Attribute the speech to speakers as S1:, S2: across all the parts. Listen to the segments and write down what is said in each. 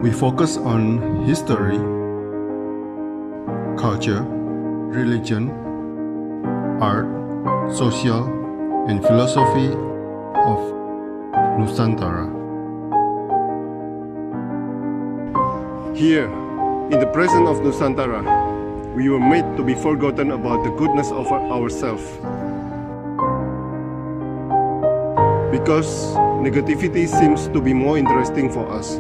S1: We focus on history, culture, religion, art, social, and philosophy of Nusantara.
S2: Here, in the presence of Nusantara, we were made to be forgotten about the goodness of ourselves. Because negativity seems to be more interesting for us.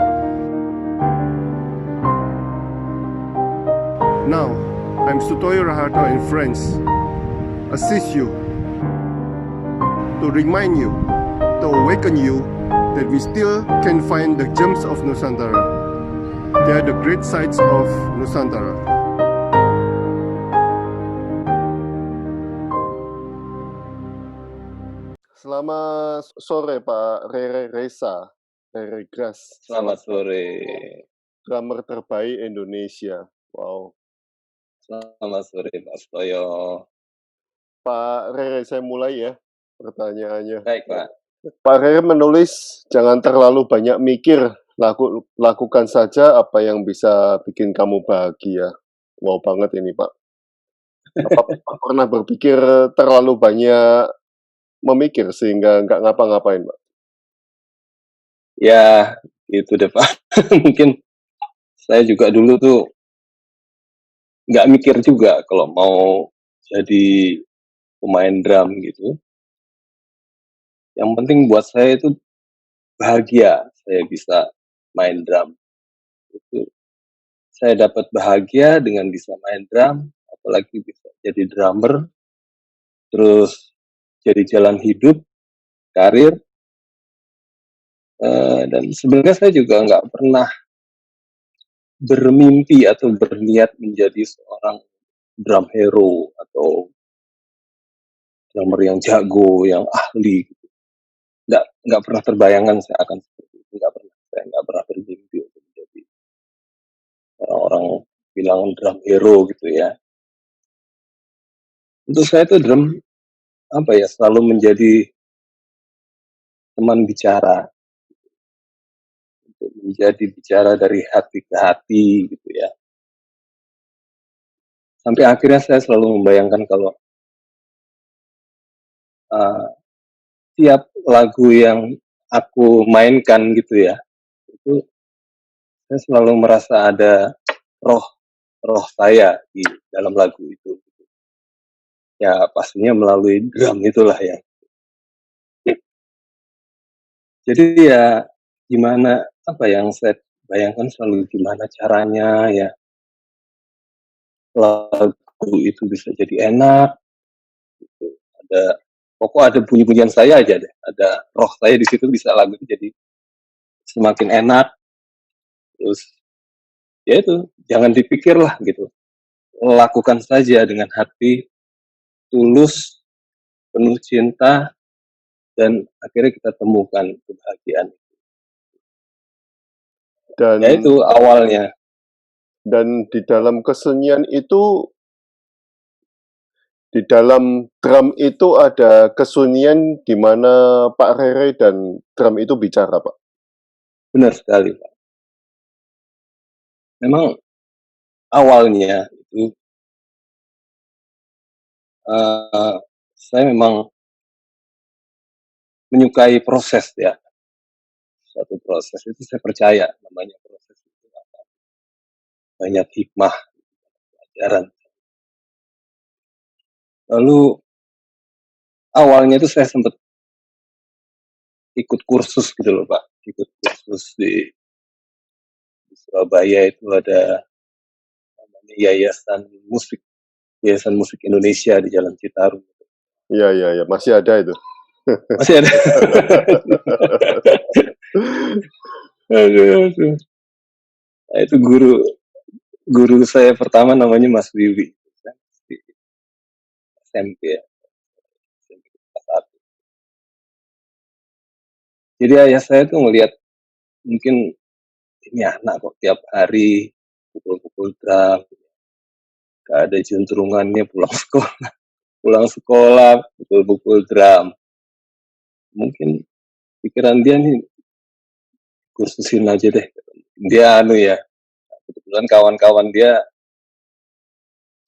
S2: Now, I'm Sutoyo Raharto and friends assist you to remind you, to awaken you that we still can find the gems of Nusantara. They are the great sights of Nusantara. Selamat sore Pak Rere Reza, Rere Gras.
S3: Selamat sore.
S2: Drummer terbaik Indonesia. Wow.
S3: Selamat sore Pak Sutoyo.
S2: Pak Rere, saya mulai ya pertanyaannya.
S3: Baik Pak.
S2: Pak Rere menulis, jangan terlalu banyak mikir, lakukan saja apa yang bisa bikin kamu bahagia. Wow banget ini Pak. Apa pernah berpikir terlalu banyak memikir sehingga nggak ngapa-ngapain Pak?
S3: Ya, itu deh Pak. Mungkin saya juga dulu tuh nggak mikir juga kalau mau jadi pemain drum gitu. Yang penting buat saya itu bahagia saya bisa main drum. Itu saya dapat bahagia dengan bisa main drum, apalagi bisa jadi drummer, terus jadi jalan hidup, karir. Dan sebenarnya saya juga nggak pernah bermimpi atau berniat menjadi seorang drum hero atau drummer yang jago, yang ahli. Gitu. Nggak pernah terbayangkan saya akan seperti itu. Saya nggak pernah bermimpi untuk menjadi orang-orang bilang drum hero gitu ya. Untuk saya itu drum selalu menjadi teman bicara. Menjadi bicara dari hati ke hati gitu ya. Sampai akhirnya saya selalu membayangkan kalau tiap lagu yang aku mainkan gitu ya, itu saya selalu merasa ada roh saya di dalam lagu itu. Ya pastinya melalui drum itulah ya. Jadi ya gimana yang saya bayangkan selalu gimana caranya ya lagu itu bisa jadi enak gitu. Ada bunyi-bunyian saya aja deh, ada roh saya di situ bisa lagu itu jadi semakin enak. Terus ya itu jangan dipikir lah gitu, lakukan saja dengan hati tulus, penuh cinta, dan akhirnya kita temukan kebahagiaan. Dan ya itu awalnya.
S2: Dan di dalam kesenian itu, di dalam drum itu ada kesunyian di mana Pak Rere dan drum itu bicara, Pak.
S3: Benar sekali, Pak. Memang awalnya itu saya memang menyukai proses ya. Suatu proses itu saya percaya namanya proses itu banyak hikmah, pelajaran. Lalu awalnya itu saya sempat ikut kursus gitu loh Pak, ikut kursus di Surabaya itu ada namanya Yayasan Musik Indonesia di Jalan Citarum.
S2: Iya, masih ada itu.
S3: Masih ada. Aduh. Nah, itu guru saya pertama namanya Mas Wiwi. SMP ya. Jadi ayah saya tuh ngelihat mungkin ini anak kok tiap hari pukul-pukul drum, gak ada juntrungannya pulang sekolah pukul-pukul drum. Mungkin pikiran dia nih kursusin aja deh. dia ya, kebetulan kawan-kawan dia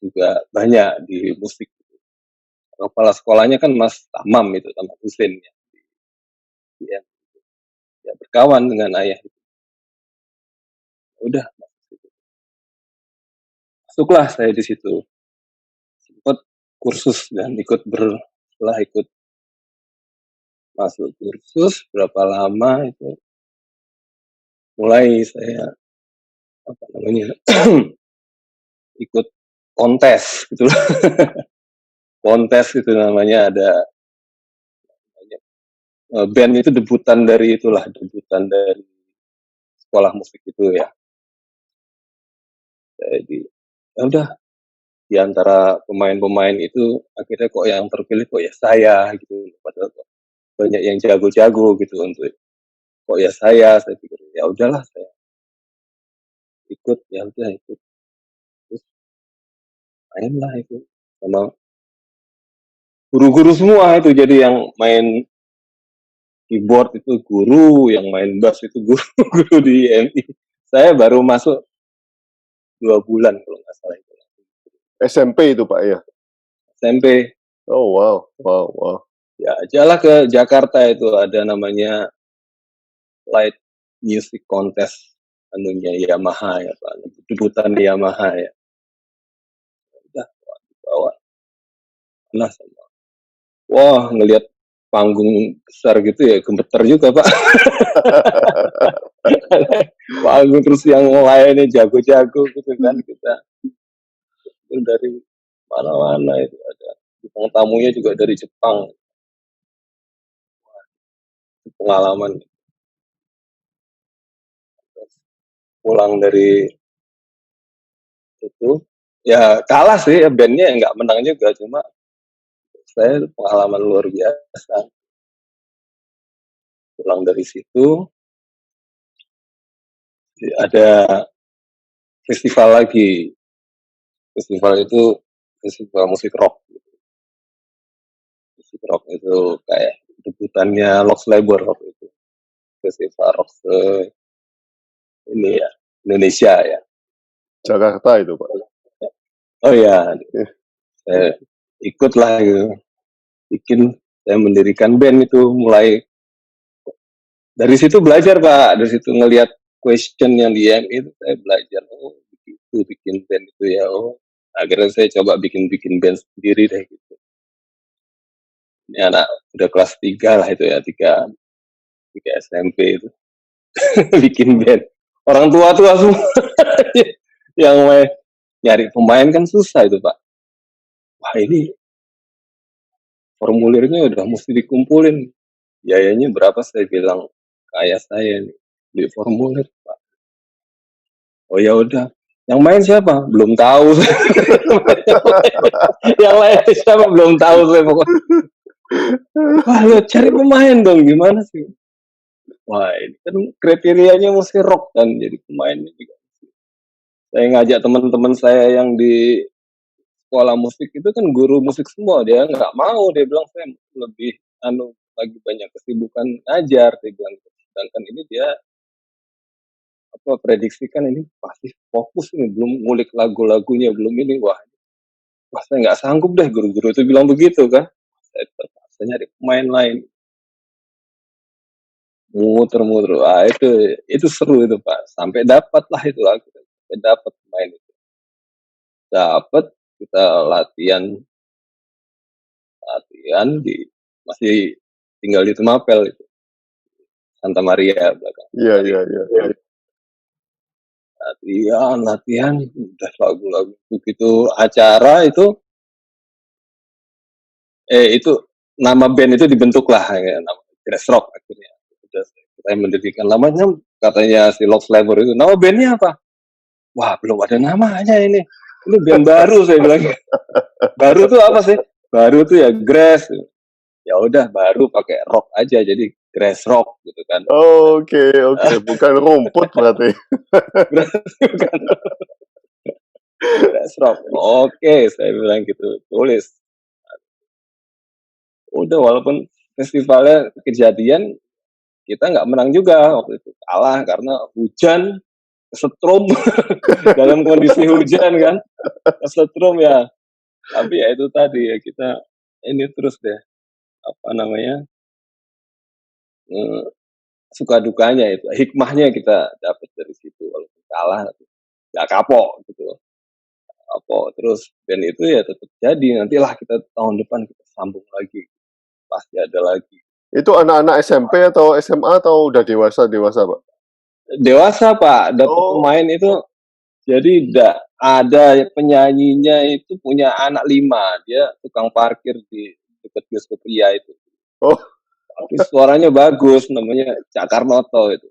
S3: juga banyak di musik. Kepala sekolahnya kan Mas Tamam itu, Tamam Hussein ya. Dia, dia berkawan dengan ayah. Udah, masuklah saya di situ. Sempat kursus dan setelah ikut masuk kursus berapa lama itu mulai saya ikut kontes gitu loh. Kontes itu namanya, ada band itu debutan dari sekolah musik itu ya. Jadi ya udah, di antara pemain-pemain itu akhirnya kok yang terpilih kok ya saya gitu, padahal kok banyak yang jago-jago gitu untuk kok ya saya pikir ya udahlah saya ikut, ya udah ikut terus main lah itu sama guru-guru semua itu, jadi yang main keyboard itu guru, yang main bass itu guru guru di IMI. Saya baru masuk 2 bulan kalau nggak salah itu.
S2: SMP itu Pak ya?
S3: SMP.
S2: Oh wow, wow, wow.
S3: Ya jalan ke Jakarta itu ada namanya Light Music Contest anunya Yamaha ya Pak, debutan Yamaha ya. Udah bawa nah sama. Wah, ngelihat panggung besar gitu ya gemeter juga Pak. Panggung terus yang lainnya jago-jago gitu kan, kita itu dari mana-mana itu ada. Bintang tamunya juga dari Jepang. Pengalaman pulang dari itu ya kalah sih, bandnya nggak menang juga, cuma saya pengalaman luar biasa. Pulang dari situ ada festival lagi. Festival itu festival musik rock. Musik rock itu kayak debutannya Lox Labor waktu itu. Festival rock ini ya, Indonesia ya.
S2: Jakarta itu Pak.
S3: Oh ya, saya ikutlah gitu. Saya mendirikan band itu, mulai dari situ belajar Pak, dari situ ngelihat question yang di IMI itu saya belajar, oh begitu bikin band itu ya, oh akhirnya saya coba bikin band sendiri deh gitu. Ini anak udah kelas 3 lah itu ya, 3 SMP itu bikin band. Orang tua semua yang nyari pemain kan susah itu Pak. Wah ini formulirnya udah mesti dikumpulin, biayanya berapa, saya bilang ke ayah saya nih, beli formulir Pak. Oh ya udah, yang main siapa? Belum tahu. Yang lain siapa? Belum tahu saya pokoknya. Wah, lo cari pemain dong, gimana sih? Wah, ini kan kriterianya mesti rock kan, jadi pemainnya juga. Saya ngajak teman-teman saya yang di sekolah musik itu kan guru musik semua, dia nggak mau, dia bilang saya lebih lagi banyak kesibukan ngajar, dia bilang. Sedangkan ini dia prediksikan ini pasti fokus ini, belum ngulik lagu-lagunya, belum ini, wah saya nggak sanggup deh, guru-guru itu bilang begitu kan. Saya terpaksa nyari pemain lain, muter-muter. Wah itu seru itu Pak, sampai dapat lah itu lagu, sampai dapat pemain itu, dapat kita latihan masih tinggal di Temapel itu, Santa Maria belakang.
S2: Iya.
S3: Latihan udah lagu-lagu begitu acara itu nama band itu dibentuk lah ya, nama Grass Rock akhirnya. Udah saya mendirikan, namanya katanya si Lox Labor itu, nama bandnya apa? Wah belum ada namanya ini band baru, saya bilang. Baru tuh apa sih? Baru tuh ya Grass. Ya udah baru pakai rock aja, jadi Grass Rock gitu kan.
S2: Oke, bukan rumput berarti.
S3: Bukan. Grass Rock. Oke, saya bilang gitu, tulis. Udah, walaupun festivalnya kejadian kita nggak menang juga waktu itu, kalah karena hujan kesetrum dalam kondisi hujan kan, kesetrum ya. Tapi ya itu tadi ya, kita ini terus deh, apa namanya, suka dukanya itu, hikmahnya kita dapat dari situ, walaupun kalah nggak kapok gitu, kapok terus, dan itu ya tetap jadi, nantilah kita tahun depan kita sambung lagi, pasti ada lagi.
S2: Itu anak-anak SMP atau SMA atau udah dewasa, Pak?
S3: Dewasa Pak, dapat
S2: Oh.
S3: pemain itu, jadi ada penyanyinya itu punya anak 5, dia tukang parkir di dekat bioskop Ria itu.
S2: Oh.
S3: Tapi suaranya bagus, namanya Cak Karnoto itu.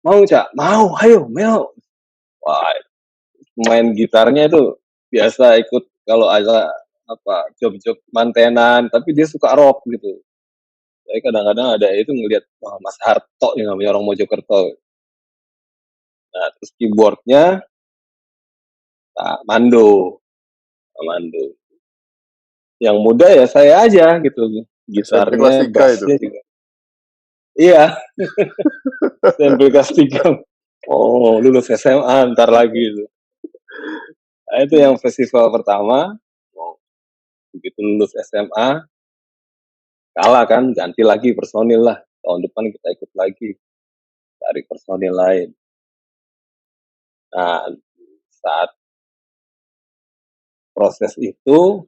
S3: Mau Cak? Mau, ayo, Mel. Wah, main gitarnya itu biasa ikut kalau ada apa job-job mantenan, tapi dia suka rock gitu. Saya kadang-kadang ada itu ngelihat, wah Mas Harto yang namanya orang Mojokerto. Nah, terus keyboardnya Pak Mando. Yang muda ya saya aja gitu. Gitarnya, bassnya juga. Iya. SMP kelas 3. Oh, lulus SMA ntar lagi itu. Nah, itu yang festival pertama. Begitu lulus SMA, kalah kan, ganti lagi personil lah. Tahun depan kita ikut lagi, cari personil lain. Nah, saat proses itu,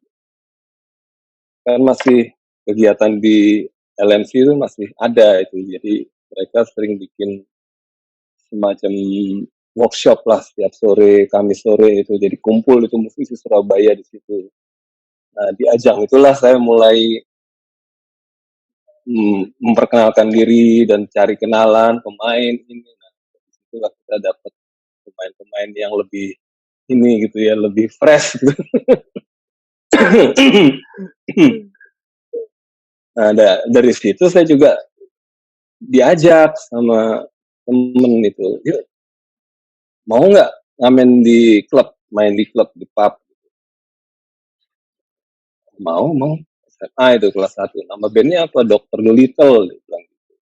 S3: kan masih kegiatan di LMC itu masih ada itu. Jadi mereka sering bikin semacam workshop lah setiap sore, Kamis sore itu. Jadi kumpul itu musisi Surabaya di situ. Nah, di ajang itulah saya mulai memperkenalkan diri dan cari kenalan pemain ini. Nah, disitulah kita dapat pemain-pemain yang lebih ini gitu ya, lebih fresh gitu. Nah, dari situ saya juga diajak sama temen itu, yuk mau nggak ngamen di klub, main di klub, di pub. Mau SMA itu kelas 1. Nama bandnya apa? Dr. Dolittle, dia bilang gitu.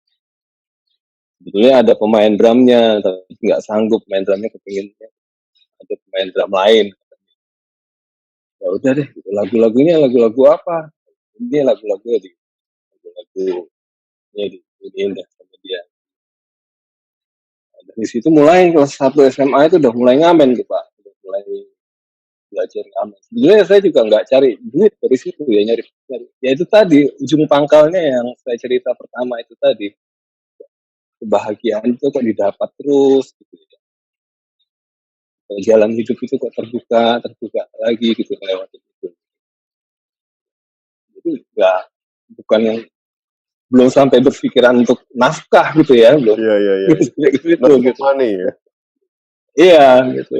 S3: Sebetulnya ada pemain drumnya, tapi nggak sanggup main drumnya, kepinginnya ada pemain drum lain. Ya udah deh, gitu. Lagu-lagunya lagu-lagu apa? Ini lagu-lagunya ini deh sama dia. Nah, dari situ mulai kelas 1 SMA itu udah mulai ngamen tuh Pak, udah mulai belajar ngamen. Sebenarnya saya juga nggak cari duit dari situ ya, nyari. Ya itu tadi ujung pangkalnya yang saya cerita pertama itu tadi, kebahagiaan itu kok didapat terus gitu ya. Jalan hidup itu kok terbuka lagi gitu lewat itu. Jadi nggak, bukan yang belum sampai berpikiran untuk nafkah gitu ya, belum.
S2: Iya.
S3: gitu.
S2: Money ya.
S3: Iya gitu.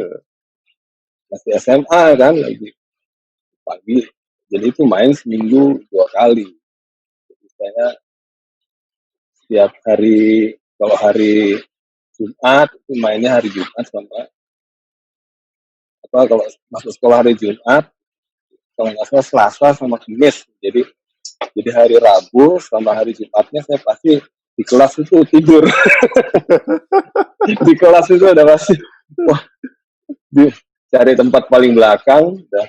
S3: Masih SMA kan lagi pagi. Jadi itu main seminggu 2 kali. Jadi saya setiap hari, kalau hari Jumat itu mainnya hari Jumat sama apa, kalau masuk sekolah hari Jumat, kalau nggak salah Selasa sama Kamis. Jadi hari Rabu sama hari Jumatnya saya pasti di kelas itu tidur. Di kelas itu udah pasti, wah, cari tempat paling belakang, udah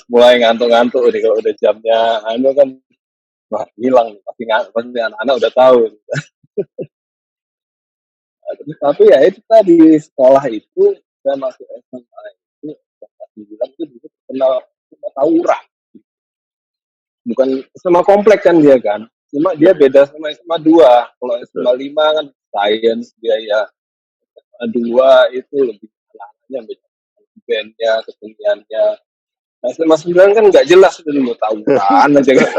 S3: mulai ngantuk-ngantuk. Kalau udah jamnya kan, wah hilang, pasti anak-anak udah tahu. Nah, tapi ya itu tadi, sekolah itu saya masuk SMA itu pasti bilang itu dulu kenal sama tawuran. Bukan sama komplek kan dia kan, cuma dia beda sama SMA 2. Kalau SMA 5 kan sains dia ya, SMA 2 itu lebih anaknya beda, bandnya, keseniannya. Nah, SMA 9 kan nggak jelas itu dulu, tawuran aja kan.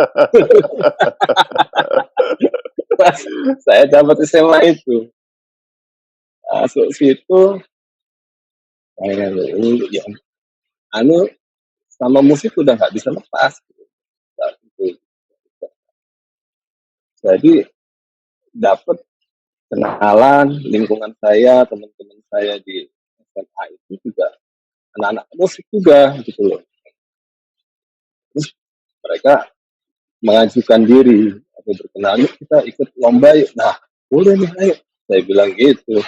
S3: Saya dapat SMA itu, masuk situ, saya ya sama musik udah nggak bisa lepas. Jadi dapat kenalan, lingkungan saya, teman-teman saya di SMA itu juga anak-anak musik juga gitu loh. Terus mereka mengajukan diri atau berkenalan, kita ikut lomba yuk. Nah, boleh nih, ayo. Saya bilang gitu.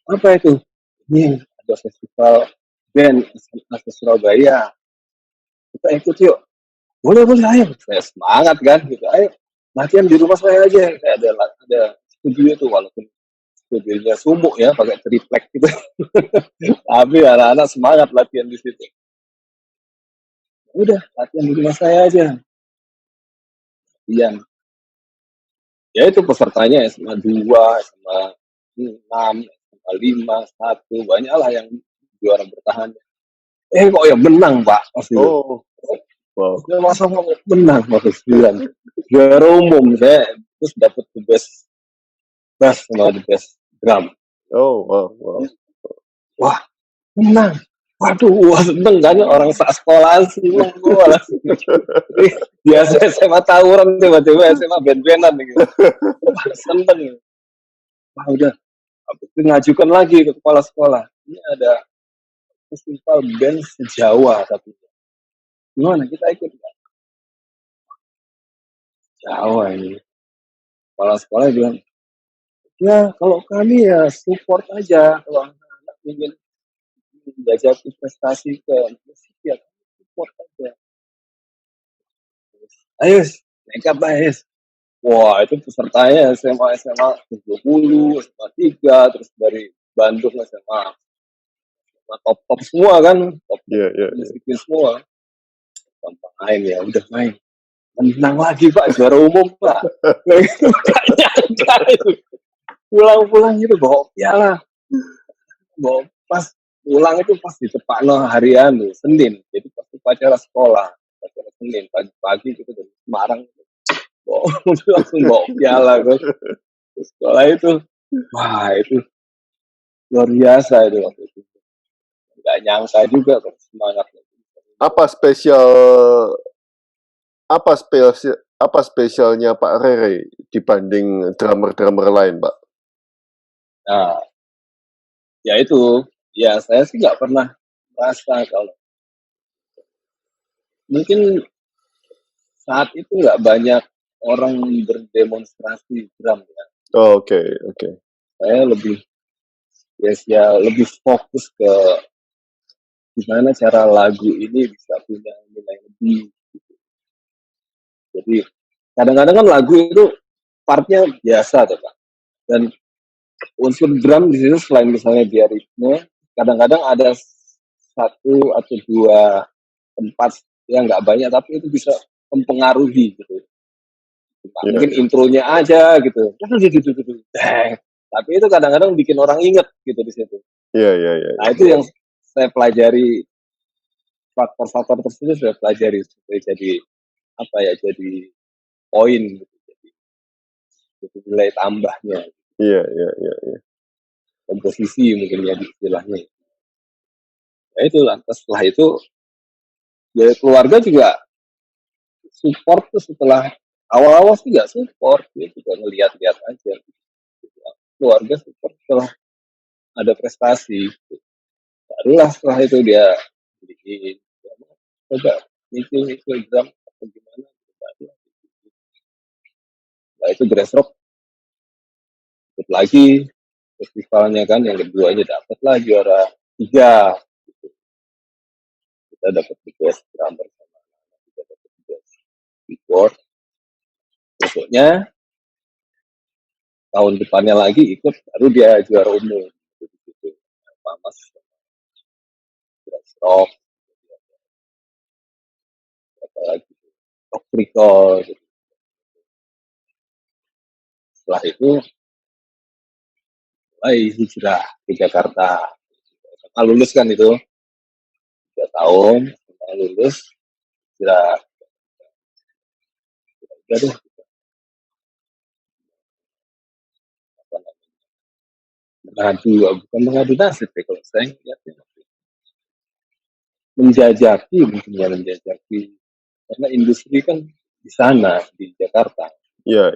S3: apa itu? Ini ada festival band SMA Surabaya. Kita ikut yuk. Boleh, ayo. Saya semangat kan gitu. Ayo latihan di rumah saya aja. Kayak ada studio tuh, walaupun studionya sumuk ya, pakai triplek gitu. Tapi anak-anak semangat latihan di situ. Udah, latihan di rumah saya aja. Latihan. Ya itu pesertanya SMA 2, SMA 6, SMA 5, 1, banyak lah yang juara bertahan. Kok ya menang Pak pas itu.
S2: Oh, wow.
S3: Saya masa mau menang waktu 9. Juara umum saya terus dapat the best bass sama the best drum.
S2: Oh, wow.
S3: Wah, menang. Waduh, seneng kan orang sekolah semua langsung. Biasa SMA tawuran tiba-tiba SMA band-bandan gitu. Wah, seneng. Wah, udah. Aku ngajukan lagi ke kepala sekolah. Ini ada festival band se-Jawa tapi gimana kita ikut kan? Jawa ini. Kepala sekolah bilang, ya kalau kami ya support aja. Kalau anak ingin menjajaki prestasi ke musik ya support aja. Ayo, nekat lah Wah itu pesertanya SMA 20, SMA 3, terus dari Bandung SMA top semua kan, top musikin semua. Tanpa main ya, udah main. Menang lagi Pak, juara umum Pak. Nah itu gak nyangka itu. Pulang-pulang itu bawa piala. Bawa pas pulang itu pas di Tepakno harian Senin. Jadi pas upacara sekolah. Upacara Senin, pagi-pagi gitu dari Semarang. Langsung bawa piala kan. Sekolah itu. Wah itu luar biasa itu waktu itu. Gak nyangka juga kan semangatnya.
S2: Apa spesialnya Pak Rere dibanding drummer-drummer lain, Pak?
S3: Nah, ya itu, ya saya sih nggak pernah merasa kalau mungkin saat itu nggak banyak orang berdemonstrasi drum ya.
S2: Oh, oke.
S3: Saya lebih lebih fokus ke gimana cara lagu ini bisa punya nilai lebih. Gitu. Jadi kadang-kadang kan lagu itu partnya biasa tuh Pak. Dan unsur drum di situ selain misalnya dia ritme, kadang-kadang ada 1 atau 2 tempat yang nggak banyak tapi itu bisa mempengaruhi gitu. Mungkin intronya aja gitu. Tapi itu kadang-kadang bikin orang inget gitu di situ.
S2: Iya.
S3: Nah itu yang saya pelajari, faktor-faktor tersebut saya pelajari supaya jadi jadi poin gitu, jadi nilai tambahnya.
S2: Iya.
S3: Komposisi mungkin ya istilahnya. Nah itu lantas setelah itu dari keluarga juga support tuh setelah awal-awal sih nggak support, dia juga ngeliat-liat aja. Keluarga support setelah ada prestasi. Barulah setelah itu dia beliin, coba nyicil drum atau gimana. Nah itu grassrock ikut lagi festivalnya kan, yang keduanya dapat lah juara 3. Gitu. Kita dapat the best drummer sama kita dapat the best keyboard. Besoknya tahun depannya lagi ikut, baru dia juara umum gitu. Mas grassrock apa lagi rock recall gitu. Setelah itu mulai hijrah ke Jakarta. Lulus kan itu 3 tahun, lulus hijrah. Udah deh. Bukan mengadu nasib ya kalau saya lihatnya. Menjajaki karena industri kan di sana di Jakarta.
S2: Iya.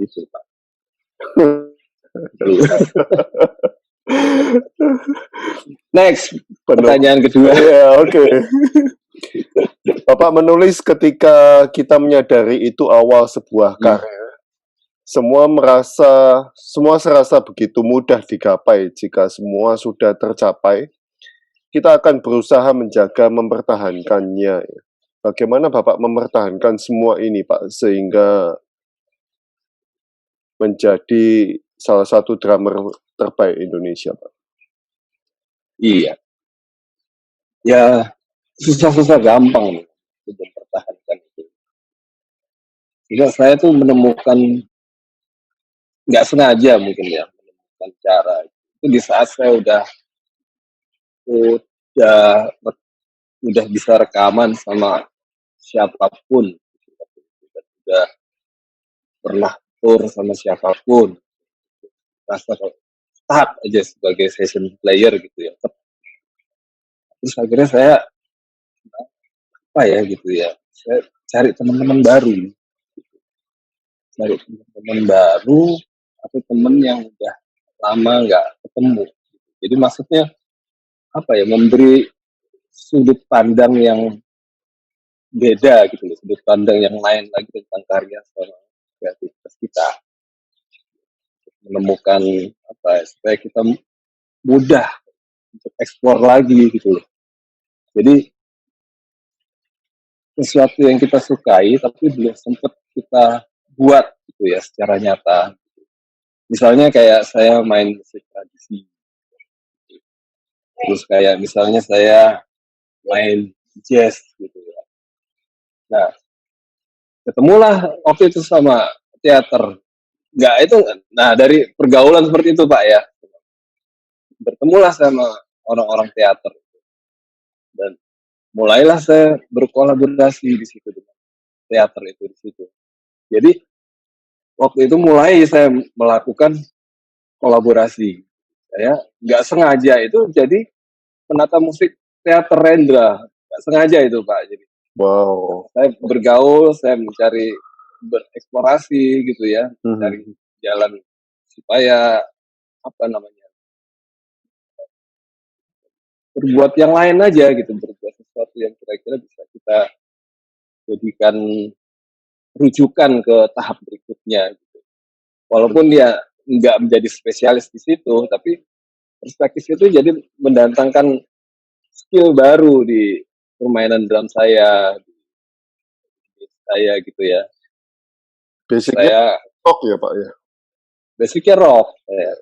S3: Gitu Pak. Next, pertanyaan kedua.
S2: Ya, oke. Bapak menulis ketika kita menyadari itu awal sebuah karir. semua serasa begitu mudah digapai. Jika semua sudah tercapai, kita akan berusaha menjaga mempertahankannya. Bagaimana Bapak mempertahankan semua ini, Pak, sehingga menjadi salah satu drummer terbaik Indonesia, Pak?
S3: Iya, ya susah-susah gampang nih untuk mempertahankan itu. Jika saya tuh menemukan nggak sengaja mungkin ya menemukan cara itu di saat saya udah udah bisa rekaman sama siapapun, udah pernah tour sama siapapun, rasa start aja sebagai session player gitu ya. Terus akhirnya saya apa ya gitu ya, saya cari teman-teman baru atau teman yang udah lama nggak ketemu. Jadi maksudnya apa ya, memberi sudut pandang yang beda gitu loh, sudut pandang yang lain lagi tentang karya sama kreativitas kita, menemukan apa ya, supaya kita mudah untuk eksplor lagi gitu loh. Jadi sesuatu yang kita sukai tapi belum sempat kita buat gitu ya secara nyata. Misalnya kayak saya main musik tradisi, terus kayak misalnya saya main jazz gitu ya. Nah, ketemulah waktu itu sama teater. Nggak itu, nah dari pergaulan seperti itu Pak ya, bertemulah sama orang-orang teater dan mulailah saya berkolaborasi di situ dengan teater itu di situ. Jadi waktu itu mulai saya melakukan kolaborasi. Saya nggak sengaja itu jadi penata musik teater Rendra, nggak sengaja itu Pak. Jadi
S2: Wow.
S3: saya bergaul, saya mencari bereksplorasi gitu ya, mencari jalan supaya apa namanya, berbuat yang lain aja gitu, berbuat sesuatu yang kira-kira bisa kita jadikan rujukan ke tahap berikutnya gitu. Walaupun dia nggak menjadi spesialis di situ, tapi perspektif itu jadi mendatangkan skill baru di permainan drum saya gitu ya.
S2: Basicnya
S3: Saya
S2: rock ya, Pak ya?
S3: basicnya rock.
S2: Ya.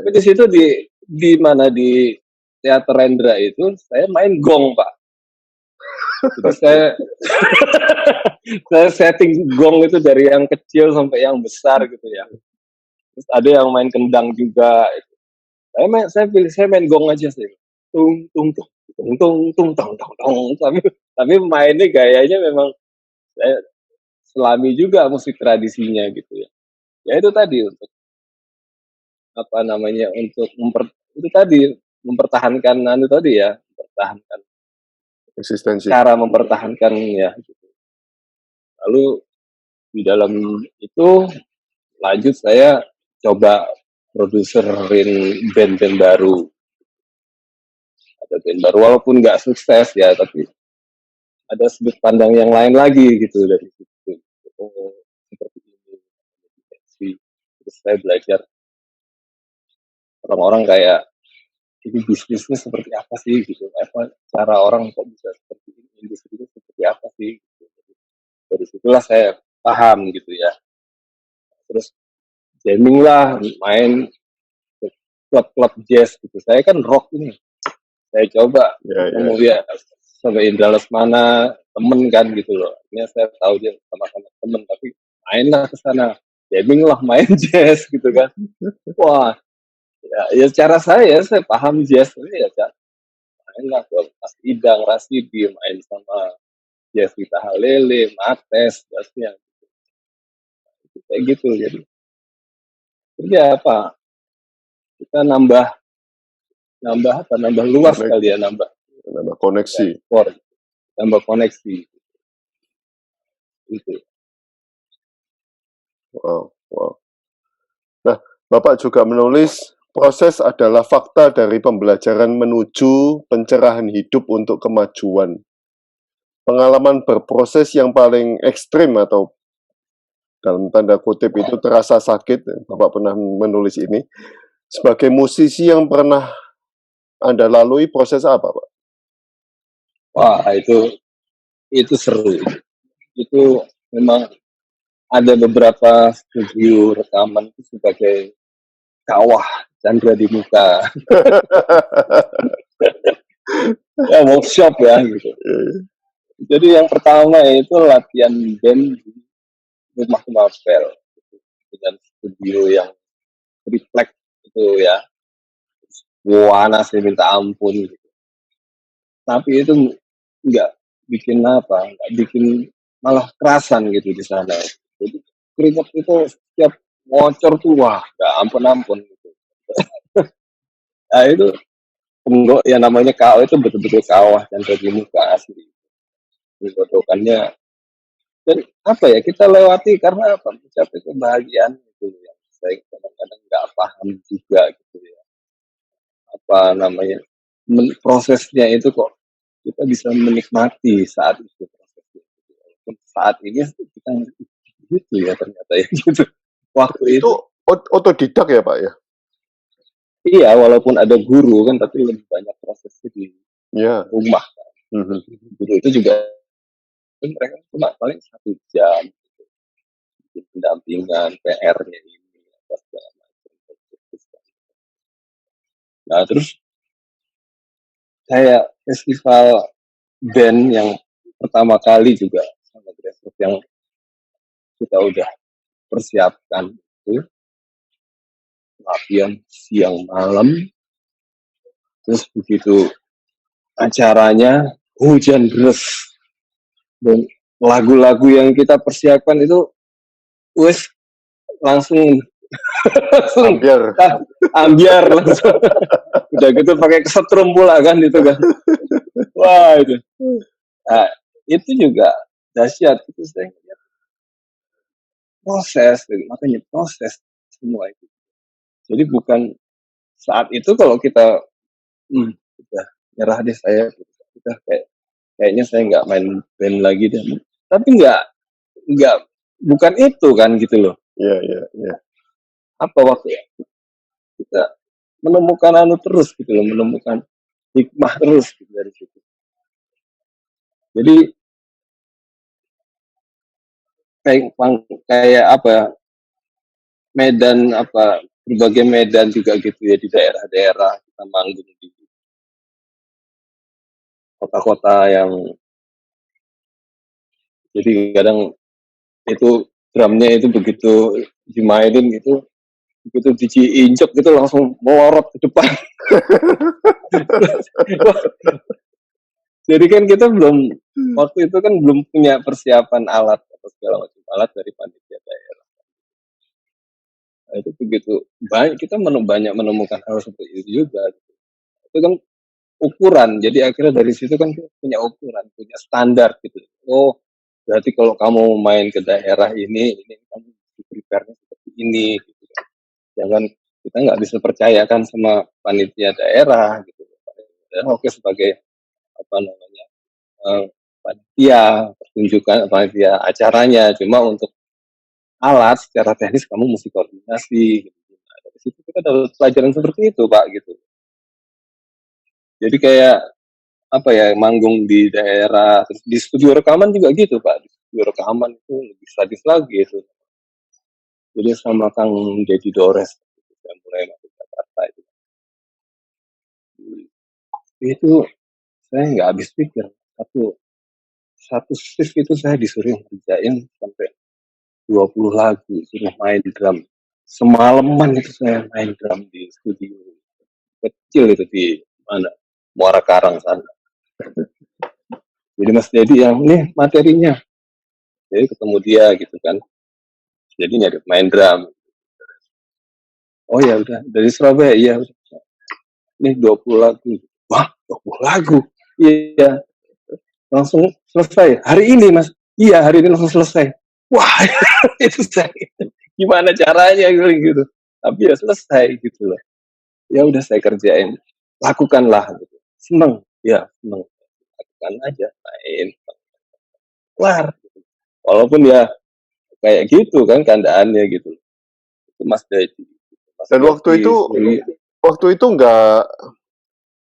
S3: Tapi di situ di mana di teater Rendra itu saya main gong Pak. Jadi saya setting gong itu dari yang kecil sampai yang besar gitu ya. Terus ada yang main kendang juga. Saya main gong aja sih. Tung tung tung tung tung tung tung tung tung. Tapi mainnya gayanya memang saya selami juga musik tradisinya gitu ya. Ya itu tadi untuk apa namanya, untuk itu tadi mempertahankan tadi ya, mempertahankan
S2: Eksistensi.
S3: cara mempertahankan ya. Gitu. Lalu di dalam itu lanjut saya coba produserin band-band baru. Ada band baru walaupun nggak sukses ya, tapi ada sudut pandang yang lain lagi gitu dari situ. Oh, seperti ini. Terus saya belajar orang-orang kayak ini bisnisnya seperti apa sih gitu, apa cara orang kok bisa seperti ini, industrinya seperti apa sih gitu. Dari situlah saya paham gitu ya. Terus jamming lah, main klub-klub jazz gitu. Saya kan rock ini, saya coba ketemu dia sama Indra Lesmana, temen kan gitu loh. Ini saya tahu dia sama-sama temen, tapi mainlah ke sana, jamming lah, main jazz gitu kan. Wah, ya cara saya paham jazz ini ya, main lah ke Mas Idang, Rasidi, main sama Jazz Vita Halele, Mates, bassnya. Kayak gitu, jadi apa? Kita nambah luas kali ya, nambah
S2: koneksi.
S3: Nambah koneksi. Gitu.
S2: Wow. Nah, Bapak juga menulis proses adalah fakta dari pembelajaran menuju pencerahan hidup untuk kemajuan. Pengalaman berproses yang paling ekstrim atau dalam tanda kutip itu terasa sakit, Bapak pernah menulis ini. Sebagai musisi yang pernah Anda lalui proses apa, Pak?
S3: Wah, itu seru. Itu memang ada beberapa studio rekaman itu sebagai kawah Chandra di muka. Ya, workshop ya gitu. Jadi yang pertama itu latihan band di rumah Mabel dengan studio yang triplek itu ya. Panas minta ampun gitu. Tapi itu nggak bikin apa, nggak bikin malah kerasan gitu di sana. Jadi keringat itu setiap ngocor tuh wah nggak ampun-ampun gitu. Nah itu enggak yang namanya KO itu betul-betul kawah dan bagi muka asli. Godokannya dan apa ya kita lewati karena apa mencapai kebahagiaan gitu yang saya kadang-kadang nggak paham juga gitu ya apa namanya prosesnya itu kok kita bisa menikmati saat itu prosesnya gitu. Walaupun saat ini kita gitu ya ternyata ya gitu waktu
S2: Itu
S3: itu
S2: otodidak ya, Pak, ya?
S3: iya walaupun ada guru kan tapi lebih banyak prosesnya di
S2: Ya.
S3: rumah kan. Guru itu juga mereka cuma paling 1 jam gitu. Bikin pendampingan PR-nya ini apa segala macam. Nah terus kayak festival band yang pertama kali juga sama Grassroots yang kita udah persiapkan itu latihan siang malam terus begitu acaranya hujan deras dan lagu-lagu yang kita persiapkan itu wes langsung ambiar langsung udah gitu pakai kesetrum pula kan itu kan wah itu nah, itu juga dahsyat itu saya lihat proses makanya proses semua itu jadi bukan saat itu kalau kita udah nyerah deh saya udah kayaknya saya nggak main band lagi deh tapi nggak bukan itu kan gitu loh
S2: Iya.
S3: apa waktu ya kita menemukan terus gitu loh menemukan hikmah terus gitu dari situ jadi kayak apa medan apa berbagai medan juga gitu ya di daerah-daerah kita manggung di kota-kota yang jadi kadang itu drumnya itu begitu dimainin itu begitu diinjek gitu langsung melorot ke depan jadi kan kita belum waktu itu kan belum punya persiapan alat atau segala macam alat dari panitia daerah nah, itu begitu banyak kita banyak menemukan hal seperti itu juga gitu. Itu kan ukuran jadi akhirnya dari situ kan kita punya ukuran punya standar gitu oh berarti kalau kamu main ke daerah ini kamu prepare-nya seperti ini gitu. Jangan kita nggak bisa percayakan sama panitia daerah gitu. Oke sebagai apa namanya panitia pertunjukan panitia acaranya cuma untuk alat secara teknis kamu mesti koordinasi gitu. Nah, dari situ kita dapat pelajaran seperti itu Pak gitu. Jadi kayak apa ya manggung di daerah terus di studio rekaman juga gitu Pak di studio rekaman itu lebih sadis lagi itu jadi sama Kang Deddy Dores yang mulai masuk Jakarta itu saya nggak habis pikir satu shift itu saya disuruh ngerjain sampai 20 lagu suruh main drum semalaman itu saya main drum di studio kecil itu di mana Muara Karang sana jadi Mas Deddy yang nih materinya jadi ketemu dia gitu kan jadi nyari main drum oh ya udah dari Surabaya iya nih 20 lagu wah 20 lagu iya langsung selesai hari ini Mas iya hari ini langsung selesai wah itu saya gimana caranya gitu tapi ya selesai gitu loh ya udah saya kerjain lakukanlah gitu seneng ya seneng lakukan aja main kelar walaupun ya kayak gitu kan keadaannya gitu. Itu Mas Dedi. Mas
S2: Dan waktu
S3: Yofi
S2: itu
S3: sendiri,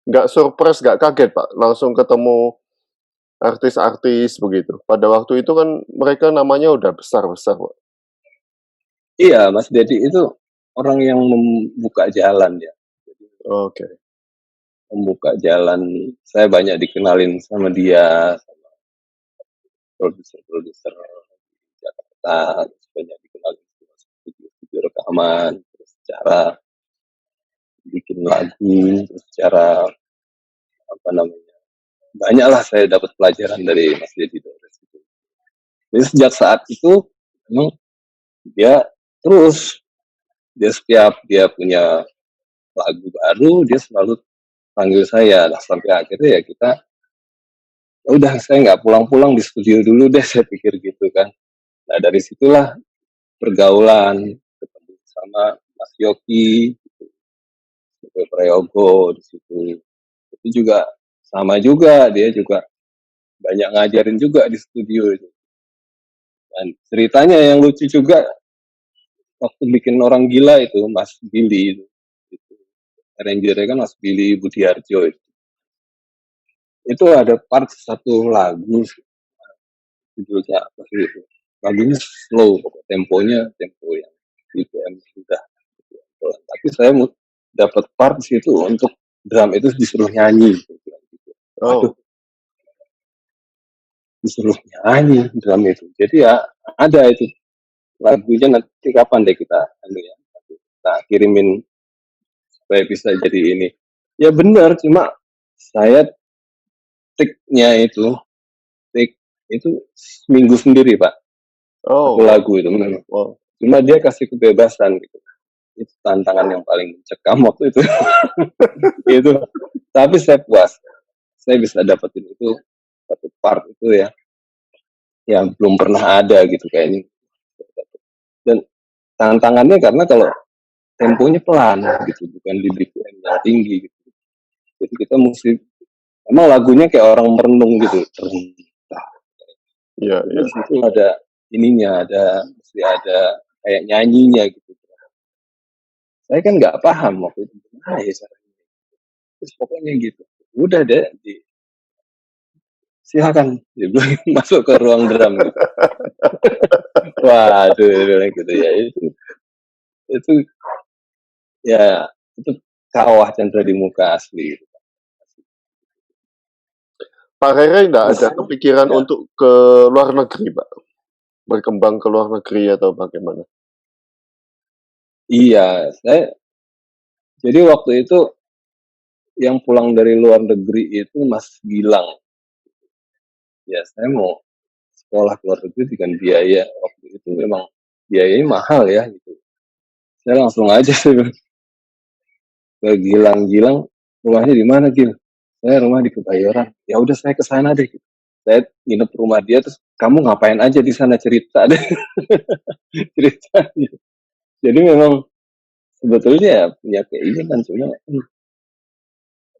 S2: nggak surprise, nggak kaget, Pak, langsung ketemu artis-artis begitu. Pada waktu itu kan mereka namanya udah besar-besar, Pak.
S3: iya Mas Dedi itu orang yang membuka jalan ya.
S2: Oke.
S3: Membuka jalan. Saya banyak dikenalin sama dia, sama produser-produser di Jakarta, terus banyak dikenalin sama studio rekaman, terus cara bikin lagu, terus cara apa namanya, banyaklah saya dapat pelajaran dari Mas Dedi Dores itu. Jadi sejak saat itu memang dia terus setiap dia punya lagu baru dia selalu panggil saya. Nah, sampai akhirnya ya kita udah saya nggak pulang-pulang di studio dulu deh, saya pikir gitu kan. Nah dari situlah pergaulan, ketemu sama Mas Yoki, gitu, Prayogo di situ. Itu juga sama juga, dia juga banyak ngajarin juga di studio itu. Dan ceritanya yang lucu juga waktu bikin Orang Gila itu Mas Billy itu arrangernya kan Mas Billy Budiarjo itu ada part satu lagu judulnya apa sih itu, lagunya slow, temponya tempo yang BPM sudah gitu. Tapi saya dapat part situ untuk drum itu disuruh nyanyi gitu. Waduh,
S2: Oh,
S3: disuruh nyanyi drum itu, jadi ya ada itu lagunya, nanti kapan deh kita ya, kita kirimin supaya bisa jadi ini. Ya benar, cuma saya take-nya itu take itu seminggu sendiri Pak,
S2: oh,
S3: satu lagu itu benar.
S2: wow.
S3: Cuma dia kasih kebebasan gitu, itu tantangan yang paling mencekam waktu itu. Itu tapi saya puas, saya bisa dapetin itu satu part itu ya yang belum pernah ada gitu kayaknya. Dan tantangannya karena kalau temponya pelan gitu, bukan di BPM yang tinggi gitu. Jadi kita mesti, emang lagunya kayak orang merenung gitu.
S2: Iya, iya.
S3: Terus itu ada ininya, mesti ada kayak nyanyinya gitu. Saya kan nggak paham waktu itu gimana ya caranya. Terus pokoknya gitu. Udah deh, silakan dia bilang, masuk ke ruang drum gitu. Waduh, dia bilang gitu ya. Itu ya itu kawah Chandra di muka asli.
S2: Pak Rere nggak
S3: Terus
S2: ada kepikiran
S3: ya,
S2: untuk ke luar negeri, Pak? Berkembang ke luar negeri atau bagaimana?
S3: iya, jadi waktu itu yang pulang dari luar negeri itu Mas Gilang. Ya, saya mau sekolah ke luar negeri dengan biaya waktu itu memang biayanya mahal ya gitu. Saya langsung aja ke Gilang, rumahnya di mana Gil? Saya rumah di Kebayoran. Ya udah saya ke sana deh gitu. Saya nginep rumah dia, terus kamu ngapain aja di sana, cerita deh. Cerita. Jadi memang sebetulnya ya punya keinginan, cuma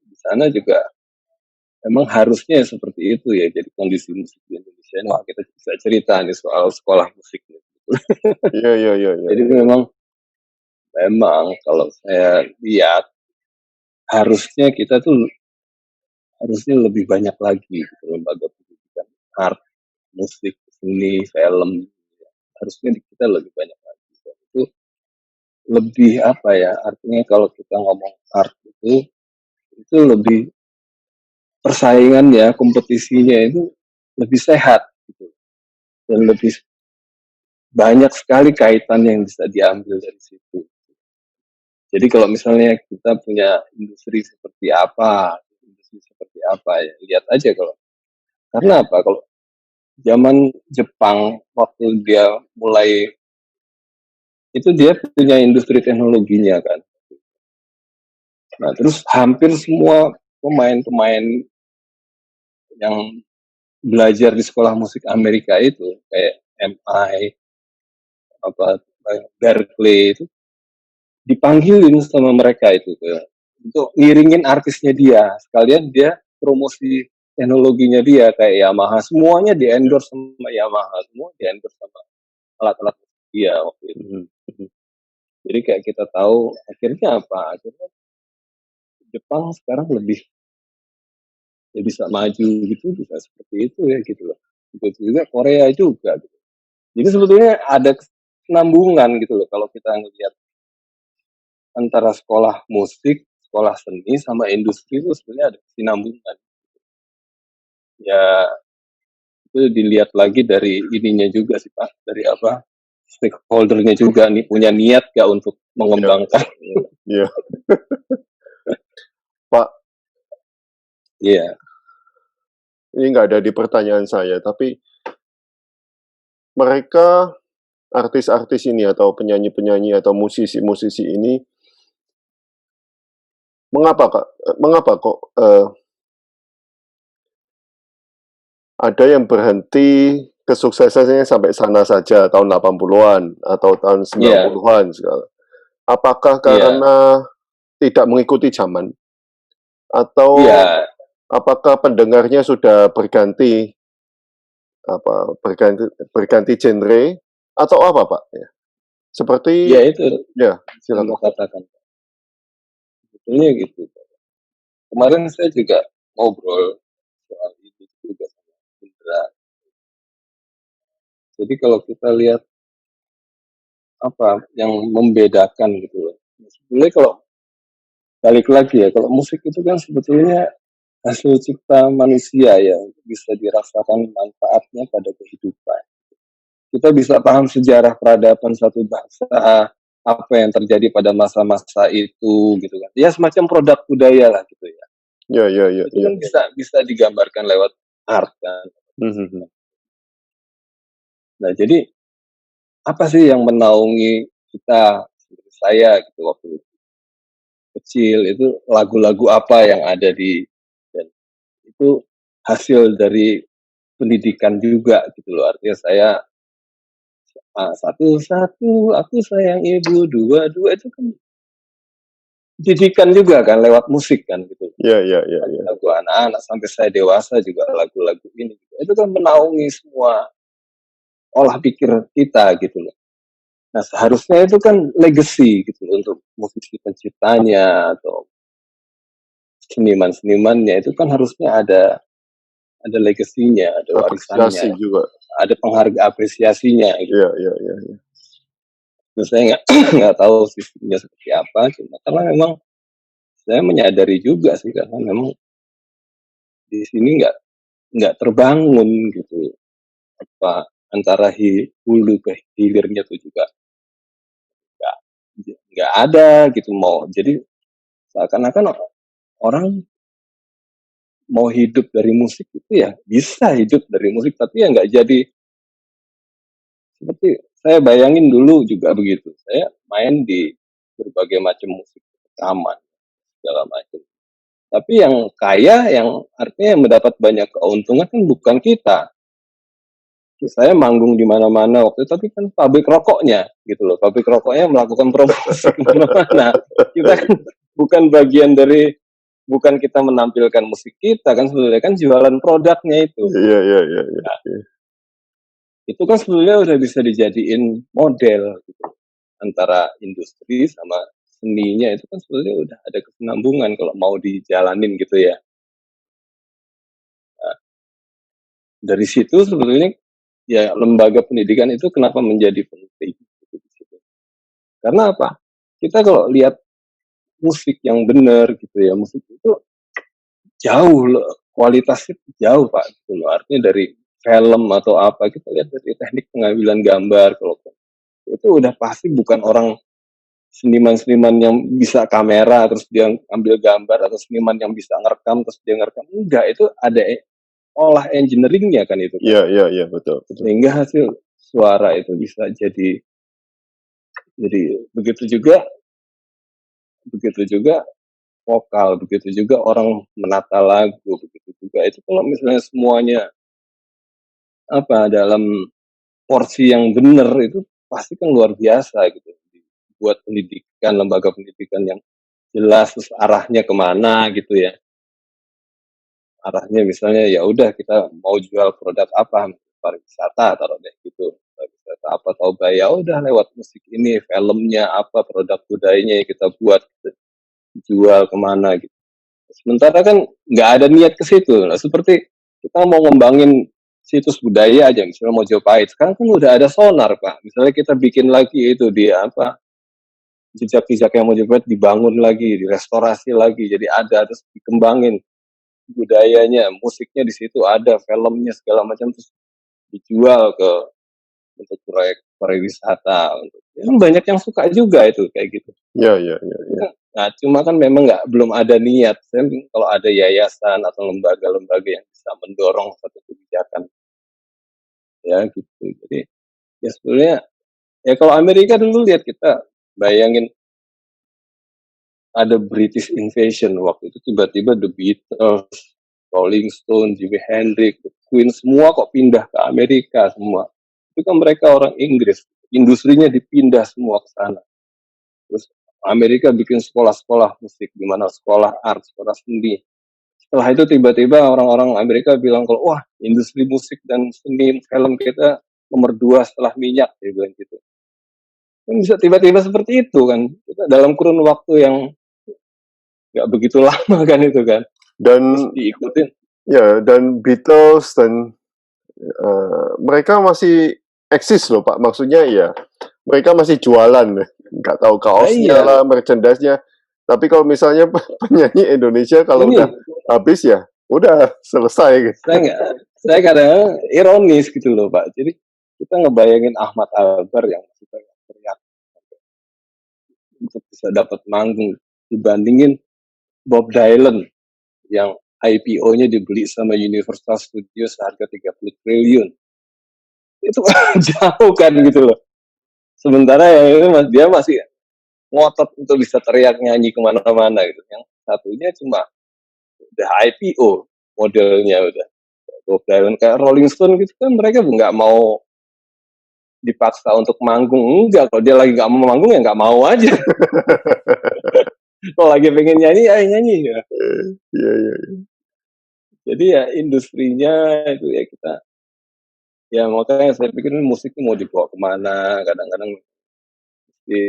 S3: di sana juga memang harusnya seperti itu ya. Jadi kondisi musik di Indonesia, wah kita bisa cerita nih soal sekolah musik.
S2: Iya, iya, iya, iya.
S3: Jadi memang kalau saya lihat harusnya kita tuh harusnya lebih banyak lagi gitu, lembaga pendidikan art, musik, seni, film, harusnya kita lebih banyak lagi. Dan itu lebih apa ya, artinya kalau kita ngomong art itu lebih persaingannya, kompetisinya itu lebih sehat gitu, dan lebih banyak sekali kaitan yang bisa diambil dari situ. Jadi kalau misalnya kita punya industri seperti apa ya, lihat aja kalau, karena apa, kalau zaman Jepang waktu dia mulai itu dia punya industri teknologinya kan. Nah terus hampir semua pemain-pemain yang belajar di sekolah musik Amerika itu kayak MI, apa, Berkeley itu dipanggilin sama mereka itu untuk ngiringin artisnya dia, sekalian dia promosi teknologinya dia kayak Yamaha, semuanya di endorse sama Yamaha, semua di endorse sama alat-alat dia waktu itu. Jadi kayak kita tahu akhirnya apa? Akhirnya Jepang sekarang lebih ya bisa maju gitu, bisa seperti itu ya gitu loh. Begitu juga Korea juga gitu. Jadi sebetulnya ada kesinambungan gitu loh kalau kita ngelihat antara sekolah musik, sekolah seni sama industri itu sebenarnya ada kesinambungan. Ya itu dilihat lagi dari ininya juga sih Pak, dari apa stakeholdernya juga nih punya niat gak untuk mengembangkan.
S2: Iya. Pak,
S3: Iya,
S2: ini nggak ada di pertanyaan saya, tapi mereka artis-artis ini atau penyanyi-penyanyi atau musisi-musisi ini mengapa kok ada yang berhenti kesuksesannya sampai sana saja tahun 80-an atau tahun
S3: iya,
S2: 90-an segala. Apakah
S3: iya,
S2: karena tidak mengikuti zaman atau
S3: iya,
S2: apakah pendengarnya sudah berganti berganti genre atau apa, Pak? Ya.
S3: iya
S2: Seperti
S3: itu
S2: ya,
S3: yang
S2: silakan.
S3: mau katakan. Sebetulnya gitu. Kemarin saya juga ngobrol soal itu juga sama Indra. Jadi kalau kita lihat apa yang membedakan gitu loh. Sebenarnya kalau balik lagi ya, kalau musik itu kan sebetulnya hasil cipta manusia ya, bisa dirasakan manfaatnya pada kehidupan. Kita bisa paham sejarah peradaban satu bangsa, apa yang terjadi pada masa-masa itu gitu kan. Ya semacam produk budaya lah gitu ya.
S2: Ya, ya, ya,
S3: Itu
S2: ya.
S3: kan bisa digambarkan lewat art kan. Nah, jadi apa sih yang menaungi kita seperti saya gitu waktu kecil itu lagu-lagu apa yang ada di dan itu hasil dari pendidikan juga gitu loh. Artinya saya satu aku sayang ibu, dua itu kan didikan juga kan lewat musik kan gitu.
S2: Ya, ya, ya, ya.
S3: Lagu anak-anak sampai saya dewasa juga lagu-lagu ini gitu. Itu kan menaungi semua olah pikir kita gitu loh. Nah, seharusnya itu kan legacy gitu loh untuk musisi penciptanya atau seniman-senimannya itu kan harusnya ada legasinya, ada
S2: Apresiasi
S3: warisannya,
S2: juga.
S3: ada penghargaan apresiasinya gitu.
S2: Ya, ya, ya, ya.
S3: Terus saya nggak nggak tahu sistemnya seperti apa, cuma karena memang saya menyadari juga sih karena memang di sini nggak terbangun gitu apa antara hulu ke hilirnya tuh juga nggak nggak ada gitu mau jadi seakan-akan orang mau hidup dari musik itu ya bisa hidup dari musik tapi ya nggak jadi seperti saya bayangin dulu juga begitu saya main di berbagai macam musik rekaman segala macam tapi yang kaya yang artinya yang mendapat banyak keuntungan kan bukan kita saya manggung di mana-mana waktu itu tapi kan pabrik rokoknya gitu loh pabrik rokoknya melakukan promosi kemana-mana kita kan bukan bagian dari bukan kita menampilkan musik kita kan sebenarnya kan jualan produknya itu
S2: Iya, iya, iya, iya.
S3: nah, itu kan sebenarnya udah bisa dijadiin model gitu antara industri sama seninya itu kan sebenarnya udah ada kesinambungan kalau mau dijalanin gitu ya nah, dari situ sebetulnya ya lembaga pendidikan itu kenapa menjadi penting gitu, di situ. Karena apa kita kalau lihat musik yang benar gitu ya musik itu jauh loh kualitasnya jauh pak gitu loh artinya dari film atau apa kita lihat dari teknik pengambilan gambar kalau itu udah pasti bukan orang seniman-seniman yang bisa kamera terus dia ambil gambar atau seniman yang bisa ngerekam terus dia ngerekam enggak itu ada olah engineeringnya kan itu kan
S2: Iya, iya, iya, betul, betul.
S3: sehingga hasil suara itu bisa jadi begitu juga vokal begitu juga orang menata lagu begitu juga itu kalau misalnya semuanya apa dalam porsi yang benar itu pasti kan luar biasa gitu buat pendidikan lembaga pendidikan yang jelas terus arahnya kemana gitu ya arahnya misalnya ya udah kita mau jual produk apa pariwisata taruh deh gitu pariwisata kita apa tahu ya udah lewat musik ini, filmnya apa, produk budayanya yang kita buat, kita jual kemana gitu. Sementara kan nggak ada niat ke situ. Nah, seperti kita mau ngembangin situs budaya aja, misalnya Mojopahit. Sekarang kan udah ada sonar, Pak. Misalnya kita bikin lagi itu di apa, jejak-jejak yang Mojopahit dibangun lagi, direstorasi lagi, jadi ada, terus dikembangin budayanya, musiknya di situ ada, filmnya segala macam, terus dijual ke untuk proyek pariwisata. Banyak yang suka juga itu kayak gitu.
S2: Ya, ya, ya, ya.
S3: Nah, cuma kan memang belum ada niat. Kalau ada yayasan atau lembaga-lembaga yang bisa mendorong satu kebijakan, ya gitu. Jadi ya sebenarnya ya kalau Amerika dulu lihat kita bayangin ada British Invasion waktu itu tiba-tiba The Beatles, Rolling Stone, Jimi Hendrix, The Queen semua kok pindah ke Amerika semua. Itu kan mereka orang Inggris, industrinya dipindah semua ke sana. Terus Amerika bikin sekolah-sekolah musik, di mana sekolah art, sekolah seni. Setelah itu tiba-tiba orang-orang Amerika bilang kalau wah industri musik dan seni film kita nomor 2 setelah minyak, dia bilang gitu. Kan bisa tiba-tiba seperti itu kan, kita dalam kurun waktu yang nggak begitu lama kan itu kan.
S2: Dan
S3: Terus diikutin.
S2: ya, dan Beatles dan mereka masih eksis loh Pak. Maksudnya ya mereka masih jualan, nggak tahu kaosnya
S3: Iya.
S2: lah, merchandise-nya. Tapi kalau misalnya penyanyi Indonesia kalau
S3: Ini
S2: udah habis ya udah selesai gitu.
S3: saya kadang ironis gitu loh Pak. Jadi kita ngebayangin Ahmad Albar yang suka teriak untuk bisa dapat manggung dibandingin Bob Dylan yang IPO-nya dibeli sama Universal Studios seharga 30 triliun. Itu jauh kan gitu loh. Sementara yang itu dia masih ngotot untuk bisa teriak nyanyi kemana-mana gitu. Yang satunya cuma udah IPO modelnya udah. Bob Dylan kayak Rolling Stone gitu kan mereka nggak mau dipaksa untuk manggung, enggak, kalau dia lagi nggak mau manggung ya nggak mau aja. Kalau lagi pengen nyanyi ya nyanyi ya.
S2: Iya, iya.
S3: Jadi ya industrinya itu ya kita ya makanya saya pikir musik itu mau dibawa kemana, kadang-kadang mesti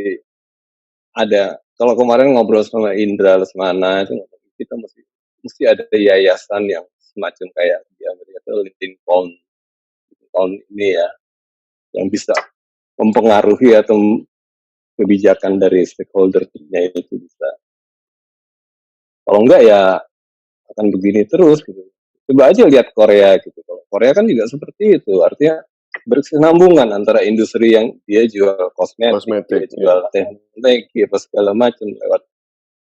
S3: ada. Kalau kemarin ngobrol sama Indra Lesmana itu kita mesti ada yayasan yang semacam kayak di Amerika itu Lincoln ini ya yang bisa mempengaruhi atau kebijakan dari stakeholder-nya itu bisa. Kalau enggak ya akan begini terus gitu. Coba aja lihat Korea gitu. Kalau Korea kan juga seperti itu. Artinya berkesinambungan antara industri yang dia jual kosmetik, dia jual teknologi apa segala macam lewat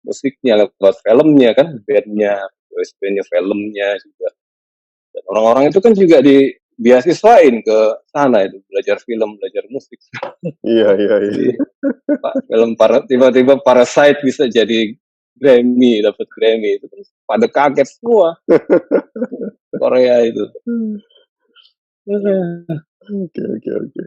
S3: musiknya, lewat filmnya kan, bandnya, bandnya filmnya juga. Dan orang-orang itu kan juga dibeasiswain ke sana itu belajar film, belajar musik.
S2: Iya, iya, iya.
S3: Jadi, film tiba-tiba Parasite bisa jadi Grammy, dapat Grammy itu kan pada kaget semua Korea itu.
S2: Oke, oke, oke.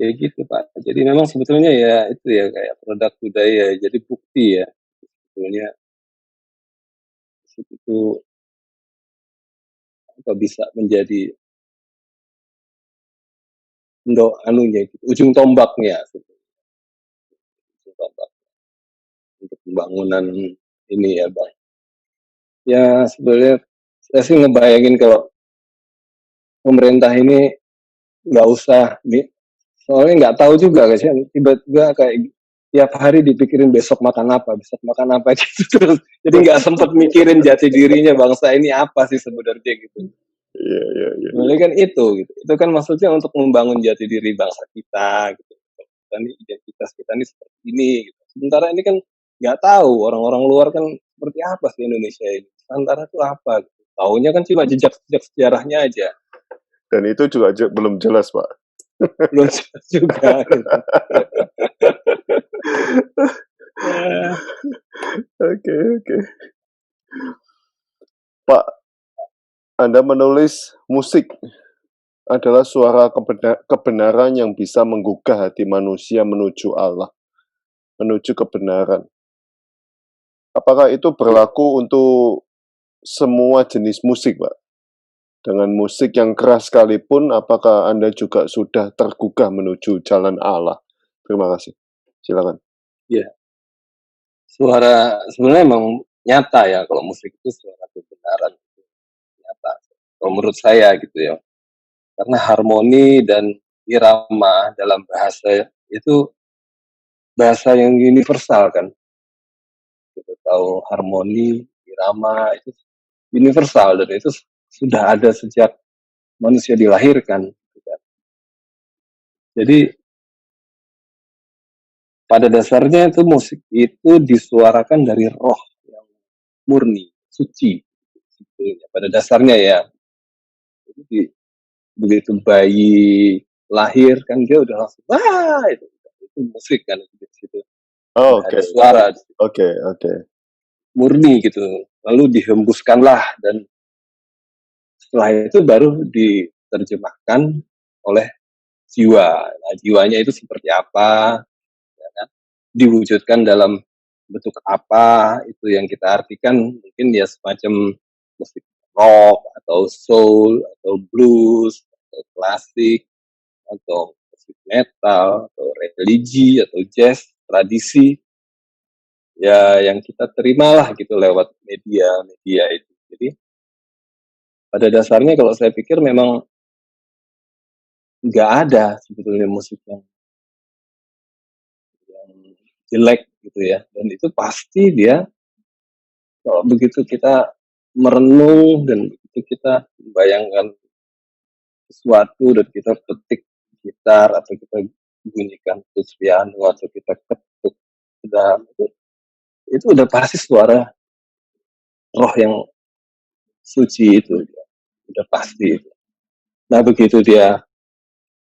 S3: Ya gitu Pak. Jadi memang sebetulnya ya itu ya kayak produk budaya. Jadi bukti ya sebetulnya itu apa bisa menjadi anunya gitu, ujung tombaknya ujung tombak untuk pembangunan ini ya Bang. Ya sebenarnya saya sih ngebayangin kalau pemerintah ini nggak usah nih, soalnya nggak tahu juga guys ya, tiba-tiba kayak tiap hari dipikirin besok makan apa gitu terus. Jadi nggak sempet mikirin jati dirinya bangsa ini apa sih sebenarnya gitu.
S2: Iya, iya, iya.
S3: Sebenarnya kan itu gitu. Itu kan maksudnya untuk membangun jati diri bangsa kita gitu. Kita nih identitas kita nih seperti ini gitu. Sementara ini kan nggak tahu orang-orang luar kan seperti apa sih Indonesia ini. Nusantara itu apa gitu. Taunya kan cuma jejak-jejak sejarahnya aja.
S2: Dan itu juga belum jelas, Pak.
S3: Belum jelas juga gitu.
S2: Oke, oke. Pak, Anda menulis musik adalah suara kebenaran yang bisa menggugah hati manusia menuju Allah, menuju kebenaran. Apakah itu berlaku untuk semua jenis musik, Pak? Dengan musik yang keras sekalipun, apakah Anda juga sudah tergugah menuju jalan Allah? Terima kasih. Silakan.
S3: Iya, suara sebenarnya emang nyata ya kalau musik itu suara kebenaran itu nyata. Kalau menurut saya gitu ya. Karena harmoni dan irama dalam bahasa itu bahasa yang universal kan. Kita tahu harmoni, irama itu universal dan itu sudah ada sejak manusia dilahirkan. Gitu kan. Jadi pada dasarnya itu musik itu disuarakan dari roh yang murni, suci. Sebetulnya. Pada dasarnya ya. Jadi begitu bayi lahir kan dia udah langsung wah itu musik kan di situ.
S2: Oh,
S3: Udah
S2: oke.
S3: ada suara di situ.
S2: Oke.
S3: Murni gitu. Lalu dihembuskanlah dan setelah itu baru diterjemahkan oleh jiwa. Nah, jiwanya itu seperti apa, ya kan? Diwujudkan dalam bentuk apa, itu yang kita artikan mungkin ya semacam musik rock atau soul atau blues atau klasik atau musik metal atau religi atau jazz tradisi ya yang kita terimalah gitu lewat media itu. Jadi pada dasarnya kalau saya pikir memang nggak ada sebetulnya musik yang jelek gitu ya. Dan itu pasti dia kalau begitu kita merenung dan begitu kita membayangkan sesuatu dan kita petik gitar atau kita bunyikan terus piano atau kita ketuk drum itu udah pasti suara roh yang suci itu udah pasti itu. Nah begitu dia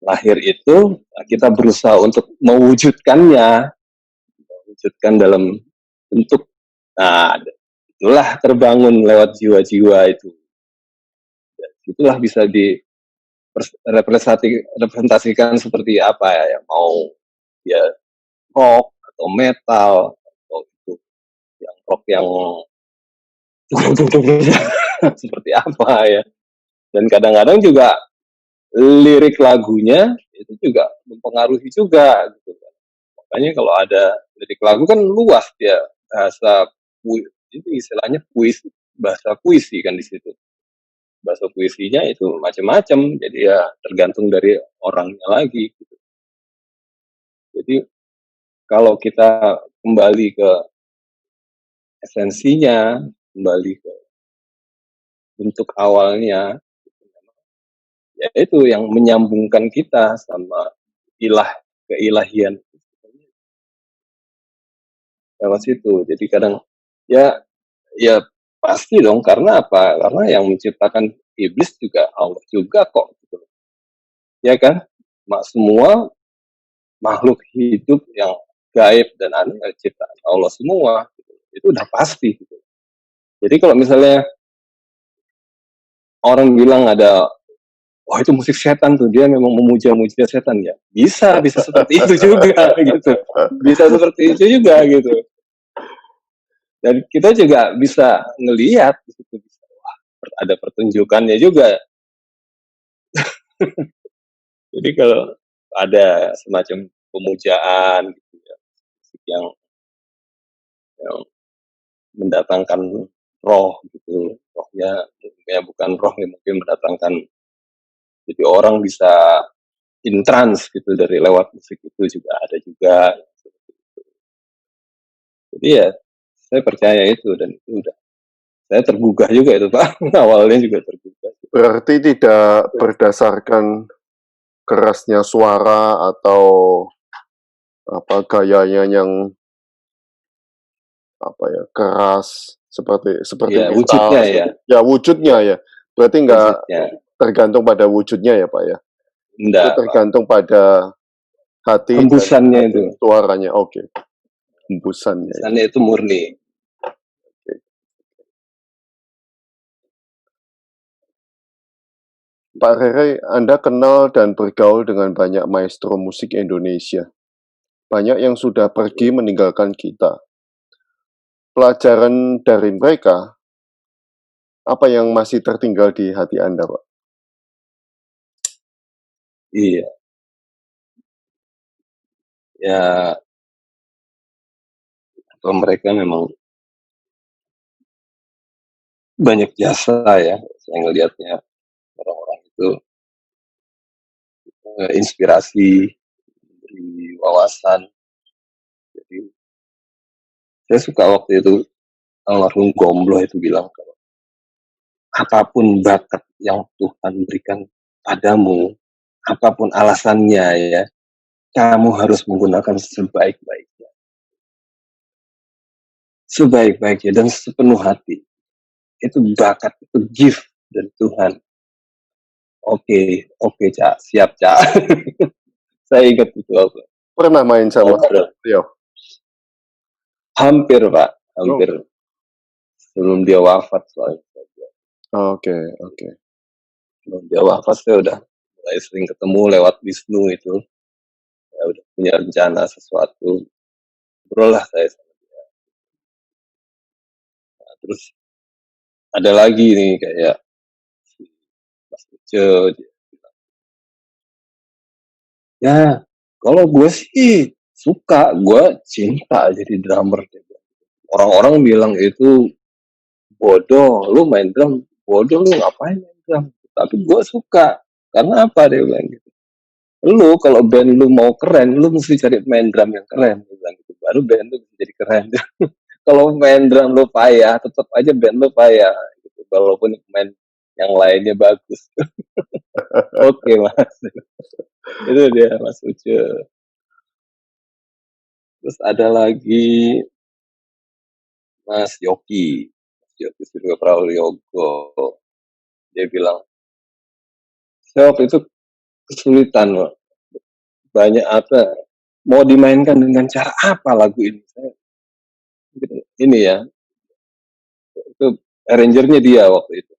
S3: lahir itu kita berusaha untuk mewujudkannya dalam bentuk nah itulah terbangun lewat jiwa-jiwa itu itulah bisa direpresentasikan seperti apa ya mau ya rock atau metal atau itu yang rock yang seperti apa ya dan kadang-kadang juga lirik lagunya itu juga mempengaruhi juga gitu kan. Makanya kalau ada lirik lagu kan luas dia bahasa itu istilahnya puisi bahasa puisi kan di situ bahasa puisinya itu macam-macam jadi ya tergantung dari orangnya lagi gitu. Jadi kalau kita kembali ke esensinya kembali ke bentuk awalnya ya itu yang menyambungkan kita sama keilahian lewat situ. Jadi kadang ya ya pasti dong karena apa? Karena yang menciptakan iblis juga Allah juga kok gitu. Ya kan? Semua makhluk hidup yang gaib dan aneh ciptaan Allah semua gitu. Itu udah pasti gitu. Jadi kalau misalnya orang bilang ada wah itu musik setan tuh dia memang memuja-muja setan ya bisa seperti itu juga gitu bisa seperti itu juga gitu dan kita juga bisa ngelihat di situ bisa wah ada pertunjukannya juga jadi kalau ada semacam pemujaan gitu ya musik yang mendatangkan roh gitu rohnya ya bukan roh yang mungkin mendatangkan jadi orang bisa in trance gitu dari lewat musik itu juga ada juga jadi ya saya percaya itu dan itu udah saya tergugah juga itu Pak awalnya juga tergugah
S2: Berarti tidak berdasarkan kerasnya suara atau apa gayanya yang apa ya keras seperti
S3: ya
S2: metal
S3: wujudnya ya
S2: ya wujudnya ya berarti nggak
S3: wujudnya
S2: tergantung pada wujudnya ya Pak ya itu
S3: enggak Pak
S2: tergantung pada hati dan
S3: hembusannya itu
S2: suaranya oke hembusannya ya.
S3: hembusannya itu murni
S2: Pak Rere, Anda kenal dan bergaul dengan banyak maestro musik Indonesia. Banyak yang sudah pergi meninggalkan kita. Pelajaran dari mereka, apa yang masih tertinggal di hati Anda, Pak?
S3: Iya, ya kalau mereka memang banyak jasa ya, saya ngelihatnya orang-orang itu inspirasi, beri wawasan. Jadi saya suka waktu itu almarhum Gombloh itu bilang kalau apapun bakat yang Tuhan berikan padamu, apapun alasannya ya, kamu harus menggunakan sebaik-baiknya, sebaik-baiknya dan sepenuh hati. Itu bakat, itu gift dari Tuhan. Oke, oke, Cak, siap, Cak. Saya ingat itu apa?
S2: Pernah main sama
S3: Ngobrol.
S2: beliau?
S3: Hampir, Pak,
S2: Oh,
S3: hampir sebelum dia wafat soalnya.
S2: oke, oke.
S3: Sebelum dia wafat saya udah mulai sering ketemu lewat Wisnu itu. Ya udah punya rencana sesuatu. Ngobrol lah saya sama dia. Nah, terus ada lagi nih kayak si Mas Uce, dia bilang, ya kalau gue sih suka, gue cinta jadi drummer. Dia bilang. Orang-orang bilang itu bodoh, lu main drum, bodoh lu ngapain main drum. Tapi gue suka, karena apa dia bilang gitu. Lu kalau band lu mau keren, lu mesti cari main drum yang keren, dia bilang gitu. Baru band lu bisa jadi keren. Kalau main drum lu payah, tetap aja band lu payah. Gitu. Walaupun main yang lainnya bagus. Oke mas, itu dia Mas Uce. Terus ada lagi Mas Yoki, Mas Yoki Suryo Prayogo. Dia bilang, saya waktu itu kesulitan, Pak. Banyak apa, mau dimainkan dengan cara apa lagu ini? Saya, ini ya, itu arrangernya dia waktu itu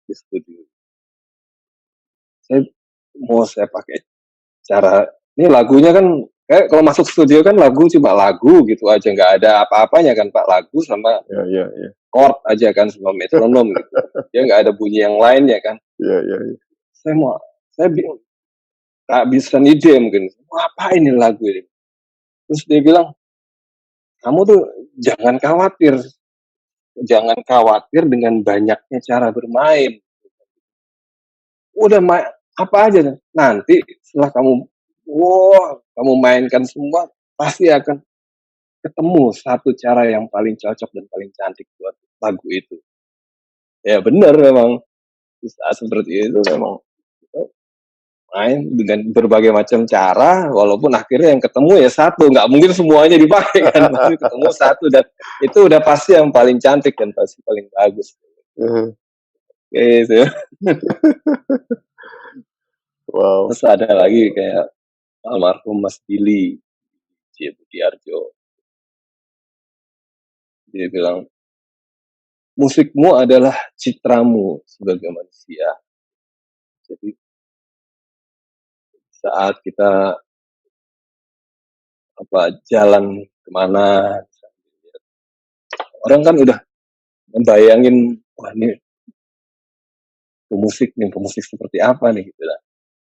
S3: di studio. Saya mau saya pakai cara, ini lagunya kan, kayak kalau masuk studio kan lagu cuma lagu gitu aja, nggak ada apa-apanya kan Pak, lagu sama
S2: Ya, ya, ya.
S3: chord aja kan, sama metronom gitu. Dia nggak ada bunyi yang lainnya kan.
S2: Ya, ya, ya.
S3: Saya bingung, nggak bisa ide mungkin, mau apa ini lagu ini? Terus dia bilang, kamu tuh jangan khawatir dengan banyaknya cara bermain. Udah apa aja nanti setelah kamu mainkan semua pasti akan ketemu satu cara yang paling cocok dan paling cantik buat lagu itu. Ya benar memang di saat seperti itu memang main dengan berbagai macam cara, walaupun akhirnya yang ketemu ya satu, nggak mungkin semuanya dipakai kan, pasti ketemu satu dan itu udah pasti yang paling cantik dan pasti paling bagus. Gitu.
S2: Wow.
S3: Terus ada lagi kayak almarhum Mas Billy C. Budiarjo. Dia bilang, musikmu adalah citramu sebagai manusia. Jadi saat kita jalan kemana, orang kan udah membayangin, wah ini pemusik seperti apa nih gitu lah.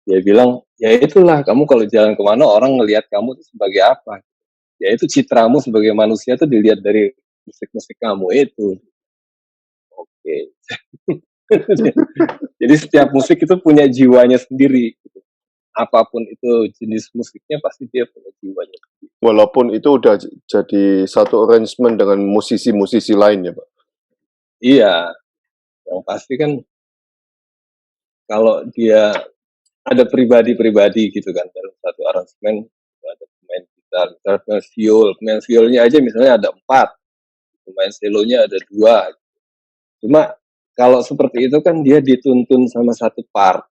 S3: Dia bilang, ya itulah kamu kalau jalan kemana orang ngelihat kamu itu sebagai apa. Ya itu citramu sebagai manusia tuh dilihat dari musik-musik kamu itu. Oke. Jadi setiap musik itu punya jiwanya sendiri. Gitu. Apapun itu jenis musiknya pasti dia punya jiwanya.
S2: Walaupun itu udah jadi satu arrangement dengan musisi-musisi lain ya Pak?
S3: Iya, yang pasti kan kalau dia ada pribadi-pribadi gitu kan dalam satu aransemen, ada pemain gitar, pemain violnya aja misalnya ada 4, pemain selonya ada 2. Cuma kalau seperti itu kan dia dituntun sama satu part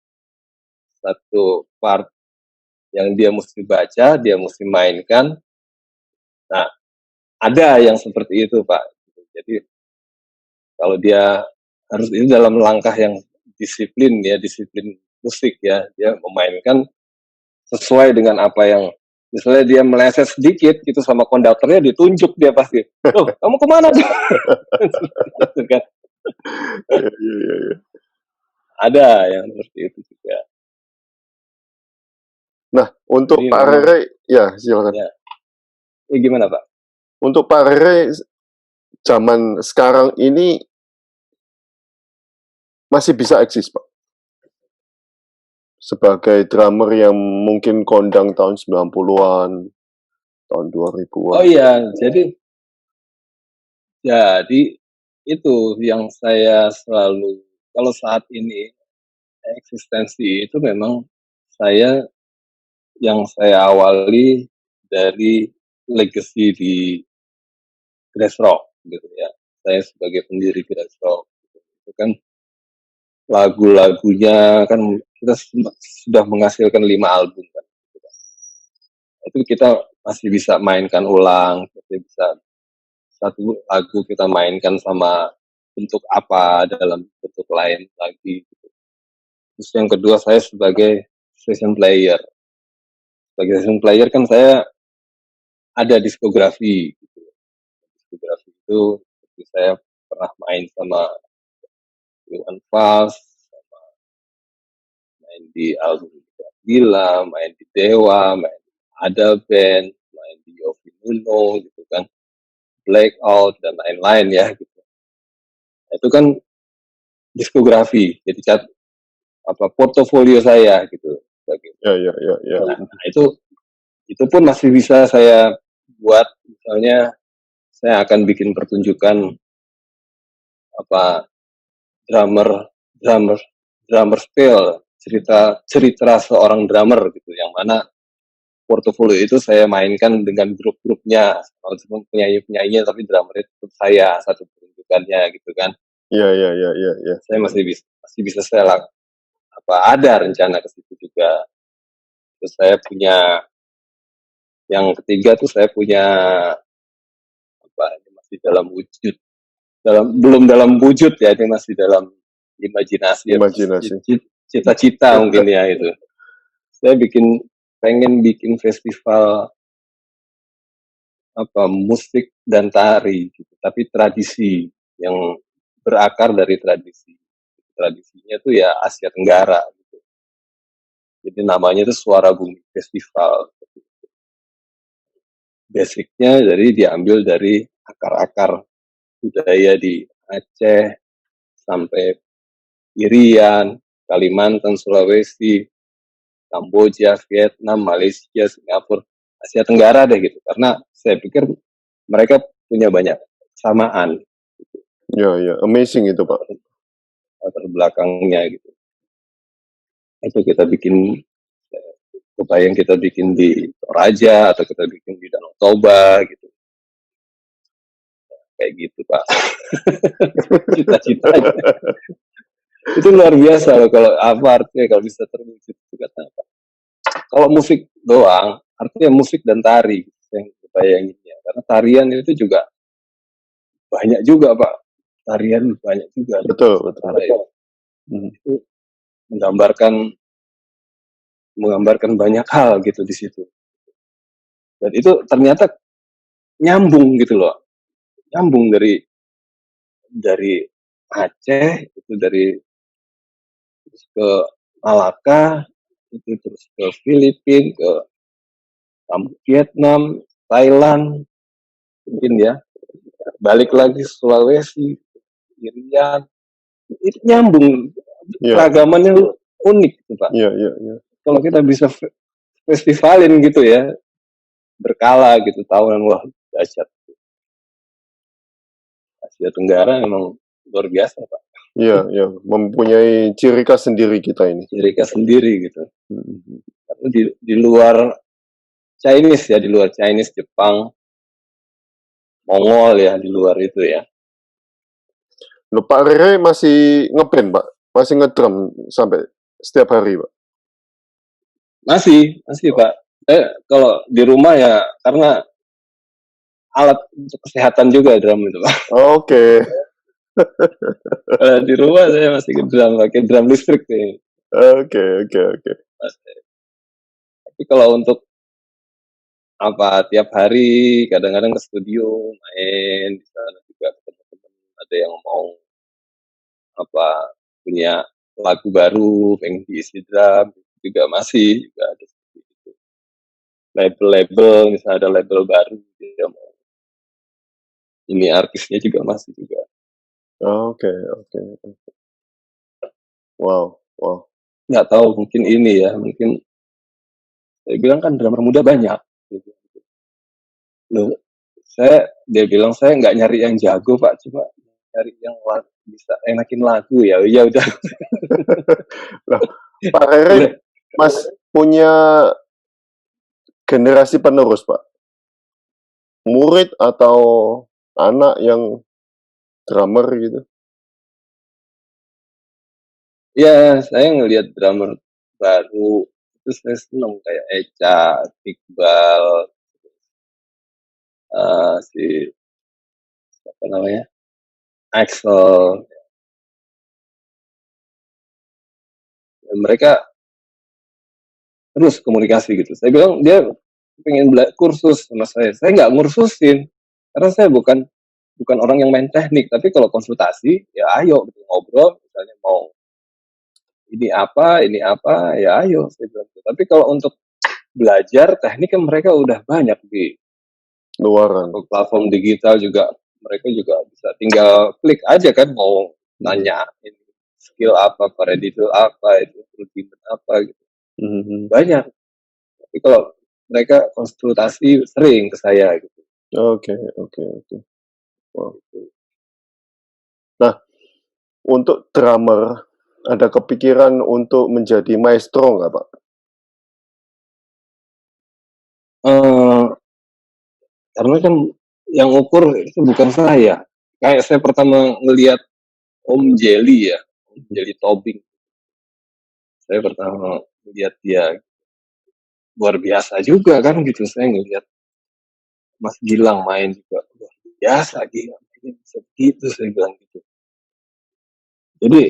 S3: yang dia mesti baca, dia mesti mainkan. Nah, ada yang seperti itu Pak. Jadi kalau dia harus ini dalam langkah yang disiplin musik ya, dia memainkan sesuai dengan apa yang misalnya dia meleset sedikit gitu sama konduktornya ditunjuk dia pasti. Loh, kamu kemana tuh? Gitu kan.
S2: Ya, ya, ya.
S3: Ada yang seperti itu juga.
S2: Nah, untuk
S3: Jadi
S2: Pak
S3: memang
S2: Rere, ya silakan.
S3: ya, gimana Pak?
S2: Untuk Pak Rere, zaman sekarang ini masih bisa eksis, Pak? Sebagai drummer yang mungkin kondang tahun 90-an, tahun 2000-an.
S3: Oh iya, jadi itu yang saya selalu, kalau saat ini eksistensi itu memang saya yang saya awali dari legacy di Grass Rock gitu ya. Saya sebagai pendiri Grass Rock gitu. Itu kan lagu-lagunya kan kita sudah menghasilkan 5 album kan. Gitu kan. Itu kita masih bisa mainkan ulang, kita bisa satu lagu kita mainkan sama bentuk apa dalam bentuk lain lagi. Gitu. Terus yang kedua saya sebagai session player. Sebagai session player kan saya ada diskografi. Gitu. Diskografi itu seperti saya pernah main sama Iwan Fals, main di album Gila, main di Dewa, main di Ada Band, main di Yofi Nuno gitu kan, Blackout dan lain-lain ya gitu. Itu kan diskografi, jadi portofolio saya gitu.
S2: Ya.
S3: Nah, itu pun masih bisa saya buat, misalnya saya akan bikin pertunjukan apa drummer drummer drummer spill, cerita seorang drummer gitu, yang mana portofolio itu saya mainkan dengan grup-grupnya, walaupun penyanyi-penyanyinya tapi drummer itu saya satu pertunjukannya gitu kan.
S2: Ya.
S3: Saya masih bisa saya ada rencana ke situ juga. Terus saya punya yang ketiga tuh, saya punya ini masih dalam wujud, belum dalam wujud ya, ini masih dalam imajinasi. Cita-cita mungkin ya itu. Saya pengen bikin festival musik dan tari gitu, tapi tradisi yang berakar dari tradisi. Tradisinya tuh ya Asia Tenggara gitu. Jadi namanya itu Suara Bumi Festival. Basicnya jadi diambil dari akar-akar budaya di Aceh sampai Irian, Kalimantan, Sulawesi, Kamboja, Vietnam, Malaysia, Singapura, Asia Tenggara deh gitu. Karena saya pikir mereka punya banyak kesamaan.
S2: Ya, amazing itu Pak.
S3: Latar belakangnya gitu. Itu kita bikin, kebayang kita bikin di Toraja atau kita bikin di Danau Toba gitu. Kayak gitu Pak. Cita-citanya. Itu luar biasa loh, kalau apa artinya kalau bisa terwujud itu kata apa. Kalau musik doang, artinya musik dan tari yang kebayanginnya. Karena tarian itu juga banyak juga Pak. Tarian banyak juga.
S2: Betul.
S3: Itu menggambarkan banyak hal gitu di situ. Dan itu ternyata nyambung gitu loh. Nyambung dari Aceh, itu dari terus ke Malaka, itu terus ke Filipina, ke Vietnam, Thailand, mungkin ya. Balik lagi Sulawesi, Irian, itu nyambung. Keragamannya unik tuh Pak.
S2: Iya.
S3: Kalau kita bisa festivalin gitu ya, berkala gitu tahunan, wah dahsyat. Asia Tenggara memang luar biasa Pak.
S2: Iya, mempunyai ciri khas sendiri kita ini.
S3: Ciri khas sendiri gitu. Tapi di luar Chinese ya, di luar Chinese, Jepang, Mongol ya, di luar itu ya.
S2: Loh, Pak Rere masih ngeband Pak? Masih ngedrum sampai setiap hari Pak?
S3: Masih Pak. Kalau di rumah ya, karena alat untuk kesehatan juga drum itu Pak.
S2: Oke.
S3: Di rumah saya masih drum, pakai drum listrik nih.
S2: Oke.
S3: Tapi kalau untuk tiap hari kadang-kadang ke studio main di sana juga, teman-teman ada yang mau punya lagu baru pengen diisi drum juga, masih juga ada seperti itu. label-label, misalnya ada label baru, dia mau ini artisnya juga masih juga.
S2: Oke, oke. Wow, wow.
S3: Nggak tahu, mungkin ini ya, mungkin saya bilang kan drummer muda banyak. Gitu. Loh, dia bilang saya nggak nyari yang jago Pak, cuma nyari yang bisa enakin lagu ya. Ya udah.
S2: Lah, Pak Rere,
S3: Udah.
S2: Mas punya generasi penerus, Pak? Murid atau anak yang drummer gitu?
S3: Ya, saya ngelihat drummer baru itu saya seneng kayak Echa, Iqbal, si apa namanya, Axel. Mereka terus komunikasi gitu. Saya bilang dia pengen kursus sama saya. Saya nggak ngursusin karena saya bukan orang yang main teknik. Tapi kalau konsultasi ya ayo gitu, ngobrol. Misalnya mau ini apa, ya ayo. Saya bilang gitu. Tapi kalau untuk belajar teknik kan mereka udah banyak di
S2: Luaran.
S3: platform digital juga. Mereka juga bisa tinggal klik aja kan mau nanya ini skill apa, paradiddle apa, itu rudiment apa gitu. Banyak. Tapi kalau mereka konsultasi sering ke saya gitu.
S2: Oke. Wow. Nah, untuk drummer ada kepikiran untuk menjadi maestro nggak, Pak?
S3: Karena kan yang ukur itu bukan saya. Kayak saya pertama ngelihat Om Jelly ya, Om Jelly Tobing. Saya pertama ngelihat dia luar biasa juga kan gitu. Saya ngelihat Mas Gilang main juga luar biasa gila, mainnya bisa begitu, saya bilang gitu. Jadi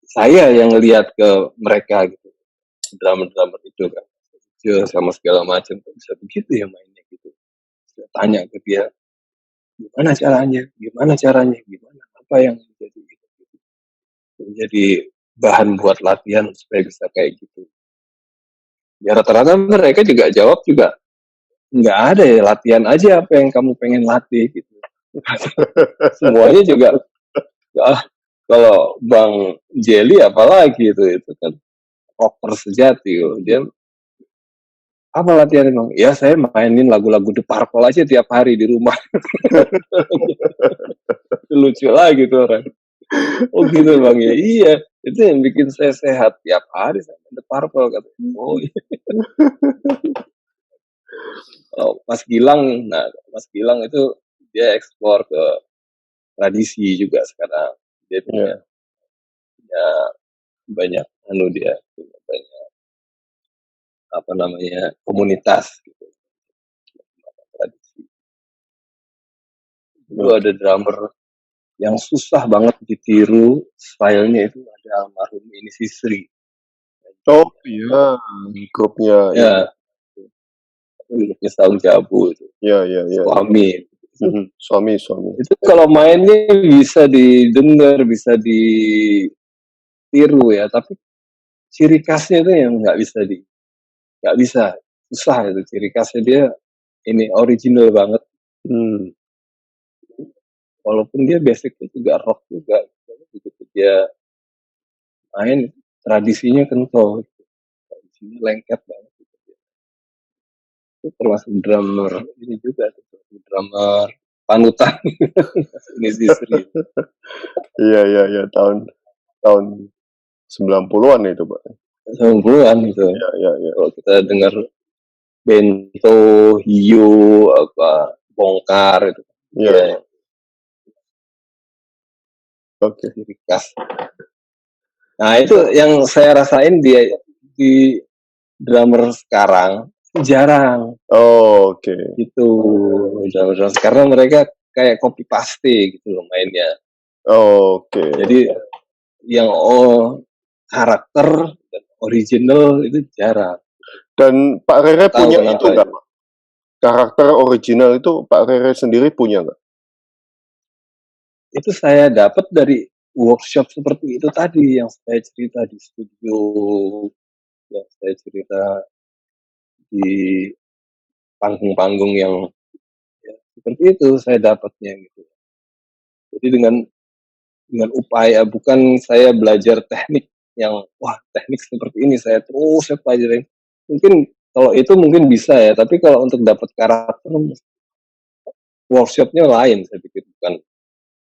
S3: saya yang ngelihat ke mereka gitu, drummer-drummer itu kan, sama segala macam, bisa begitu ya mainnya gitu. Saya tanya ke dia, gimana caranya, apa yang menjadi bahan buat latihan supaya bisa kayak gitu. Ya rata-rata mereka juga jawab juga, nggak ada ya, latihan aja apa yang kamu pengen latih gitu. Semuanya juga, kalau Bang Jelly apalagi itu kan rocker sejati. Dia apa latihan emang? Ya saya mainin lagu-lagu The Purple aja tiap hari di rumah. Lucu lagi tuh orang. Oh gitu Bang ya. Iya, itu yang bikin saya sehat tiap hari sama The Purple kata. Oh iya. Mas Gilang, nah Mas Gilang itu dia eksplor ke tradisi juga sekarang. Dia punya banyak dia punya banyak apa namanya komunitas gitu. Tradisi. Dulu ada drummer yang susah banget ditiru stylenya itu, ada almarhum ini Sisri.
S2: Oh iya, grupnya
S3: Ya, grupnya Saung Jabu itu.
S2: Ya.
S3: Suami.
S2: Suami.
S3: Itu kalau mainnya bisa didengar, bisa ditiru ya, tapi ciri khasnya itu yang nggak bisa, susah itu ciri khasnya dia ini original banget. Walaupun dia basicnya juga rock juga, begitu dia main tradisinya kental, tradisinya lengket banget. Itu termasuk drummer ini juga, drummer panutan ini Sisri.
S2: Iya, tahun 90-an itu, Pak.
S3: 90-an gitu.
S2: Ya.
S3: Kalau kita dengar Bento, Hiyo, apa Bongkar itu.
S2: Iya. Oke.
S3: Ciri khas. Nah, itu yang saya rasain di drummer sekarang jarang.
S2: Oh, oke.
S3: Gitu. Drummer karena mereka kayak copy paste gitu loh mainnya.
S2: Oke.
S3: Jadi yang karakter dan original itu jarang.
S2: Dan Pak Rere
S3: Tahu
S2: punya
S3: kenapa
S2: itu nggak, Pak? Karakter original itu Pak Rere sendiri punya nggak?
S3: Itu saya dapat dari workshop seperti itu tadi yang saya cerita di studio, yang saya cerita di panggung-panggung yang ya, seperti itu saya dapatnya gitu. Jadi dengan upaya bukan saya belajar teknik yang wah teknik seperti ini saya pelajarin. Mungkin kalau itu mungkin bisa ya, tapi kalau untuk dapat karakter workshopnya lain saya pikir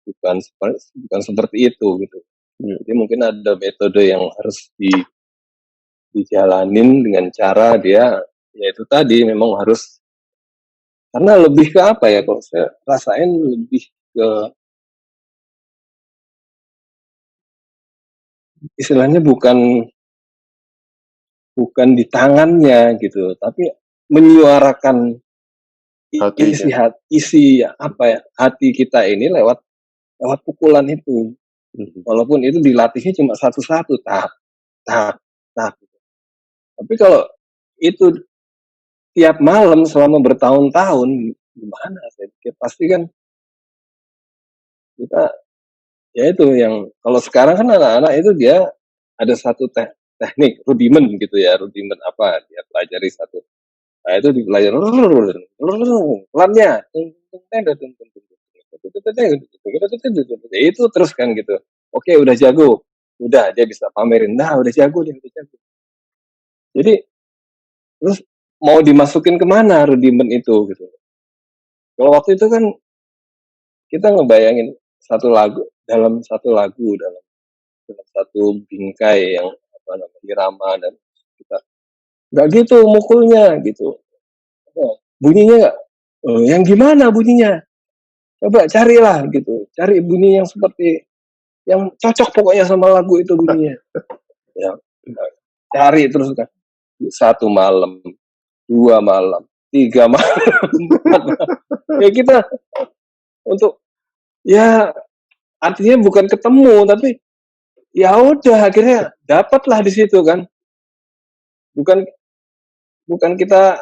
S3: bukan seperti itu gitu. Jadi mungkin ada metode yang harus dijalanin dengan cara dia yaitu tadi memang harus karena lebih ke apa ya kalau saya rasain lebih ke istilahnya bukan di tangannya gitu, tapi menyuarakan isi
S2: Hatinya.
S3: isi apa ya hati kita ini lewat lewat pukulan itu. Walaupun itu dilatihnya cuma satu-satu, tak, tak, tak. Tapi kalau itu tiap malam selama bertahun-tahun, gimana? Saya pikir pasti kan kita ya itu yang kalau sekarang kan anak-anak itu dia ada satu teknik rudiment gitu ya, rudiment apa dia pelajari satu. Nah itu dipelajari pelannya, itu terus kan gitu. Oke udah jago, udah dia bisa pamerin, nah udah jago dia udah jago. Jadi terus mau dimasukin kemana rudiment itu gitu. Kalau waktu itu kan kita ngebayangin dalam satu bingkai yang apa namanya irama dan kita nggak gitu mukulnya gitu. Bunyinya nggak yang gimana bunyinya coba carilah gitu cari bunyi yang seperti yang cocok pokoknya sama lagu itu bunyinya ya cari terus kan satu malam 2 malam 3 malam 4 malam ya kita untuk ya artinya bukan ketemu tapi ya udah akhirnya dapatlah di situ kan bukan bukan kita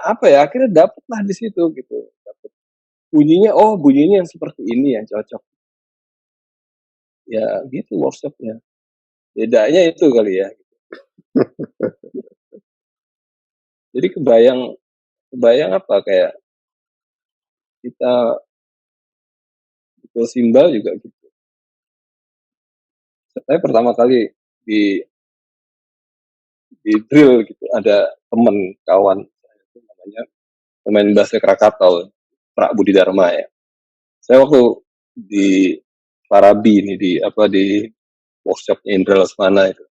S3: apa ya akhirnya dapatlah di situ gitu dapet bunyinya oh bunyinya yang seperti ini yang cocok ya gitu workshopnya bedanya itu kali ya jadi kebayang kebayang apa kayak kita itu simbal juga gitu saya pertama kali di di drill gitu ada temen kawan itu namanya pemain bass Krakatau Prak Budi Dharma ya saya waktu di Parabi ini di apa di workshopnya Indra Lesmana itu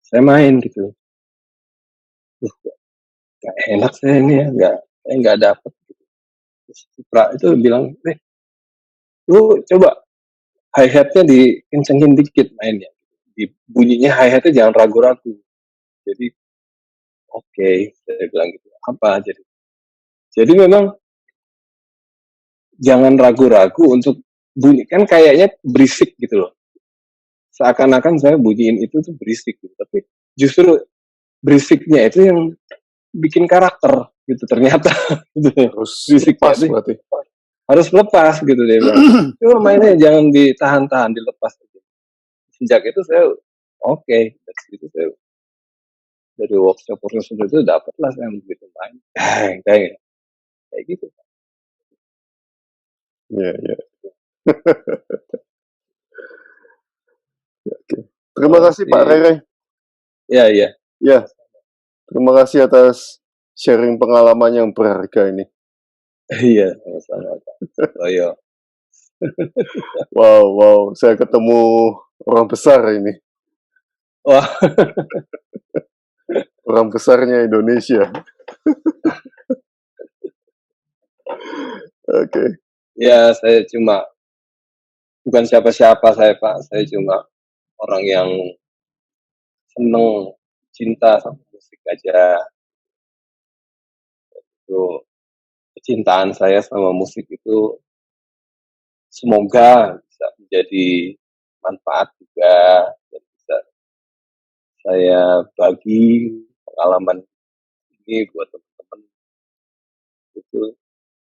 S3: saya main gitu gak enak saya ini ya nggak dapet gitu. Terus Prak itu bilang lu coba hi hatnya dikencengin dikit mainnya di bunyinya hi hatnya jangan ragu-ragu jadi oke, saya bilang gitu apa jadi memang jangan ragu-ragu untuk bunyi kan kayaknya berisik gitu loh seakan-akan saya bunyiin itu tuh berisik gitu tapi justru berisiknya itu yang bikin karakter gitu ternyata gitu
S2: Harus
S3: berisiknya
S2: lepas
S3: itu
S2: berarti.
S3: harus lepas gitu dia bilang coba mainnya jangan ditahan-tahan dilepas sejak itu saya oke dari situ saya dari workshop itu dapatlah saya begitu main kayak gitu.
S2: Iya, iya. Oke. Terima kasih Pak Rere.
S3: Ya, ya.
S2: Ya, terima kasih atas sharing pengalaman yang berharga ini.
S3: Iya, sama-sama Pak. Loyo.
S2: Wow, wow, saya ketemu orang besar ini.
S3: Wah,
S2: Orang besarnya Indonesia. Oke.
S3: ya saya cuma bukan siapa-siapa saya Pak, saya cuma orang yang seneng cinta sama musik aja. Itu kecintaan saya sama musik itu semoga bisa menjadi manfaat juga dan bisa saya bagi pengalaman ini buat teman-teman itu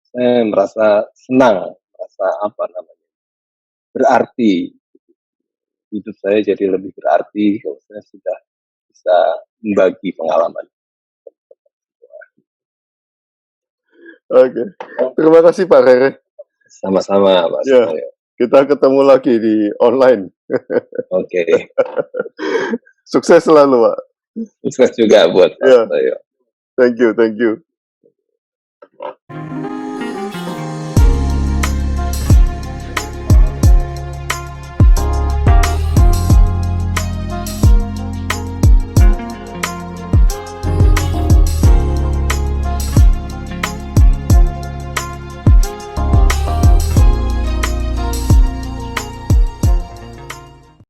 S3: saya merasa senang, merasa apa namanya berarti hidup saya jadi lebih berarti kalau saya sudah bisa membagi pengalaman.
S2: Oke. Terima kasih Pak Rere.
S3: Sama-sama, Pak
S2: Ya,
S3: Sutoyo.
S2: kita ketemu lagi di online.
S3: Oke.
S2: Sukses selalu, Pak.
S3: Sukses juga buat Pak
S2: Ya,
S3: Sutoyo.
S2: thank you, thank you.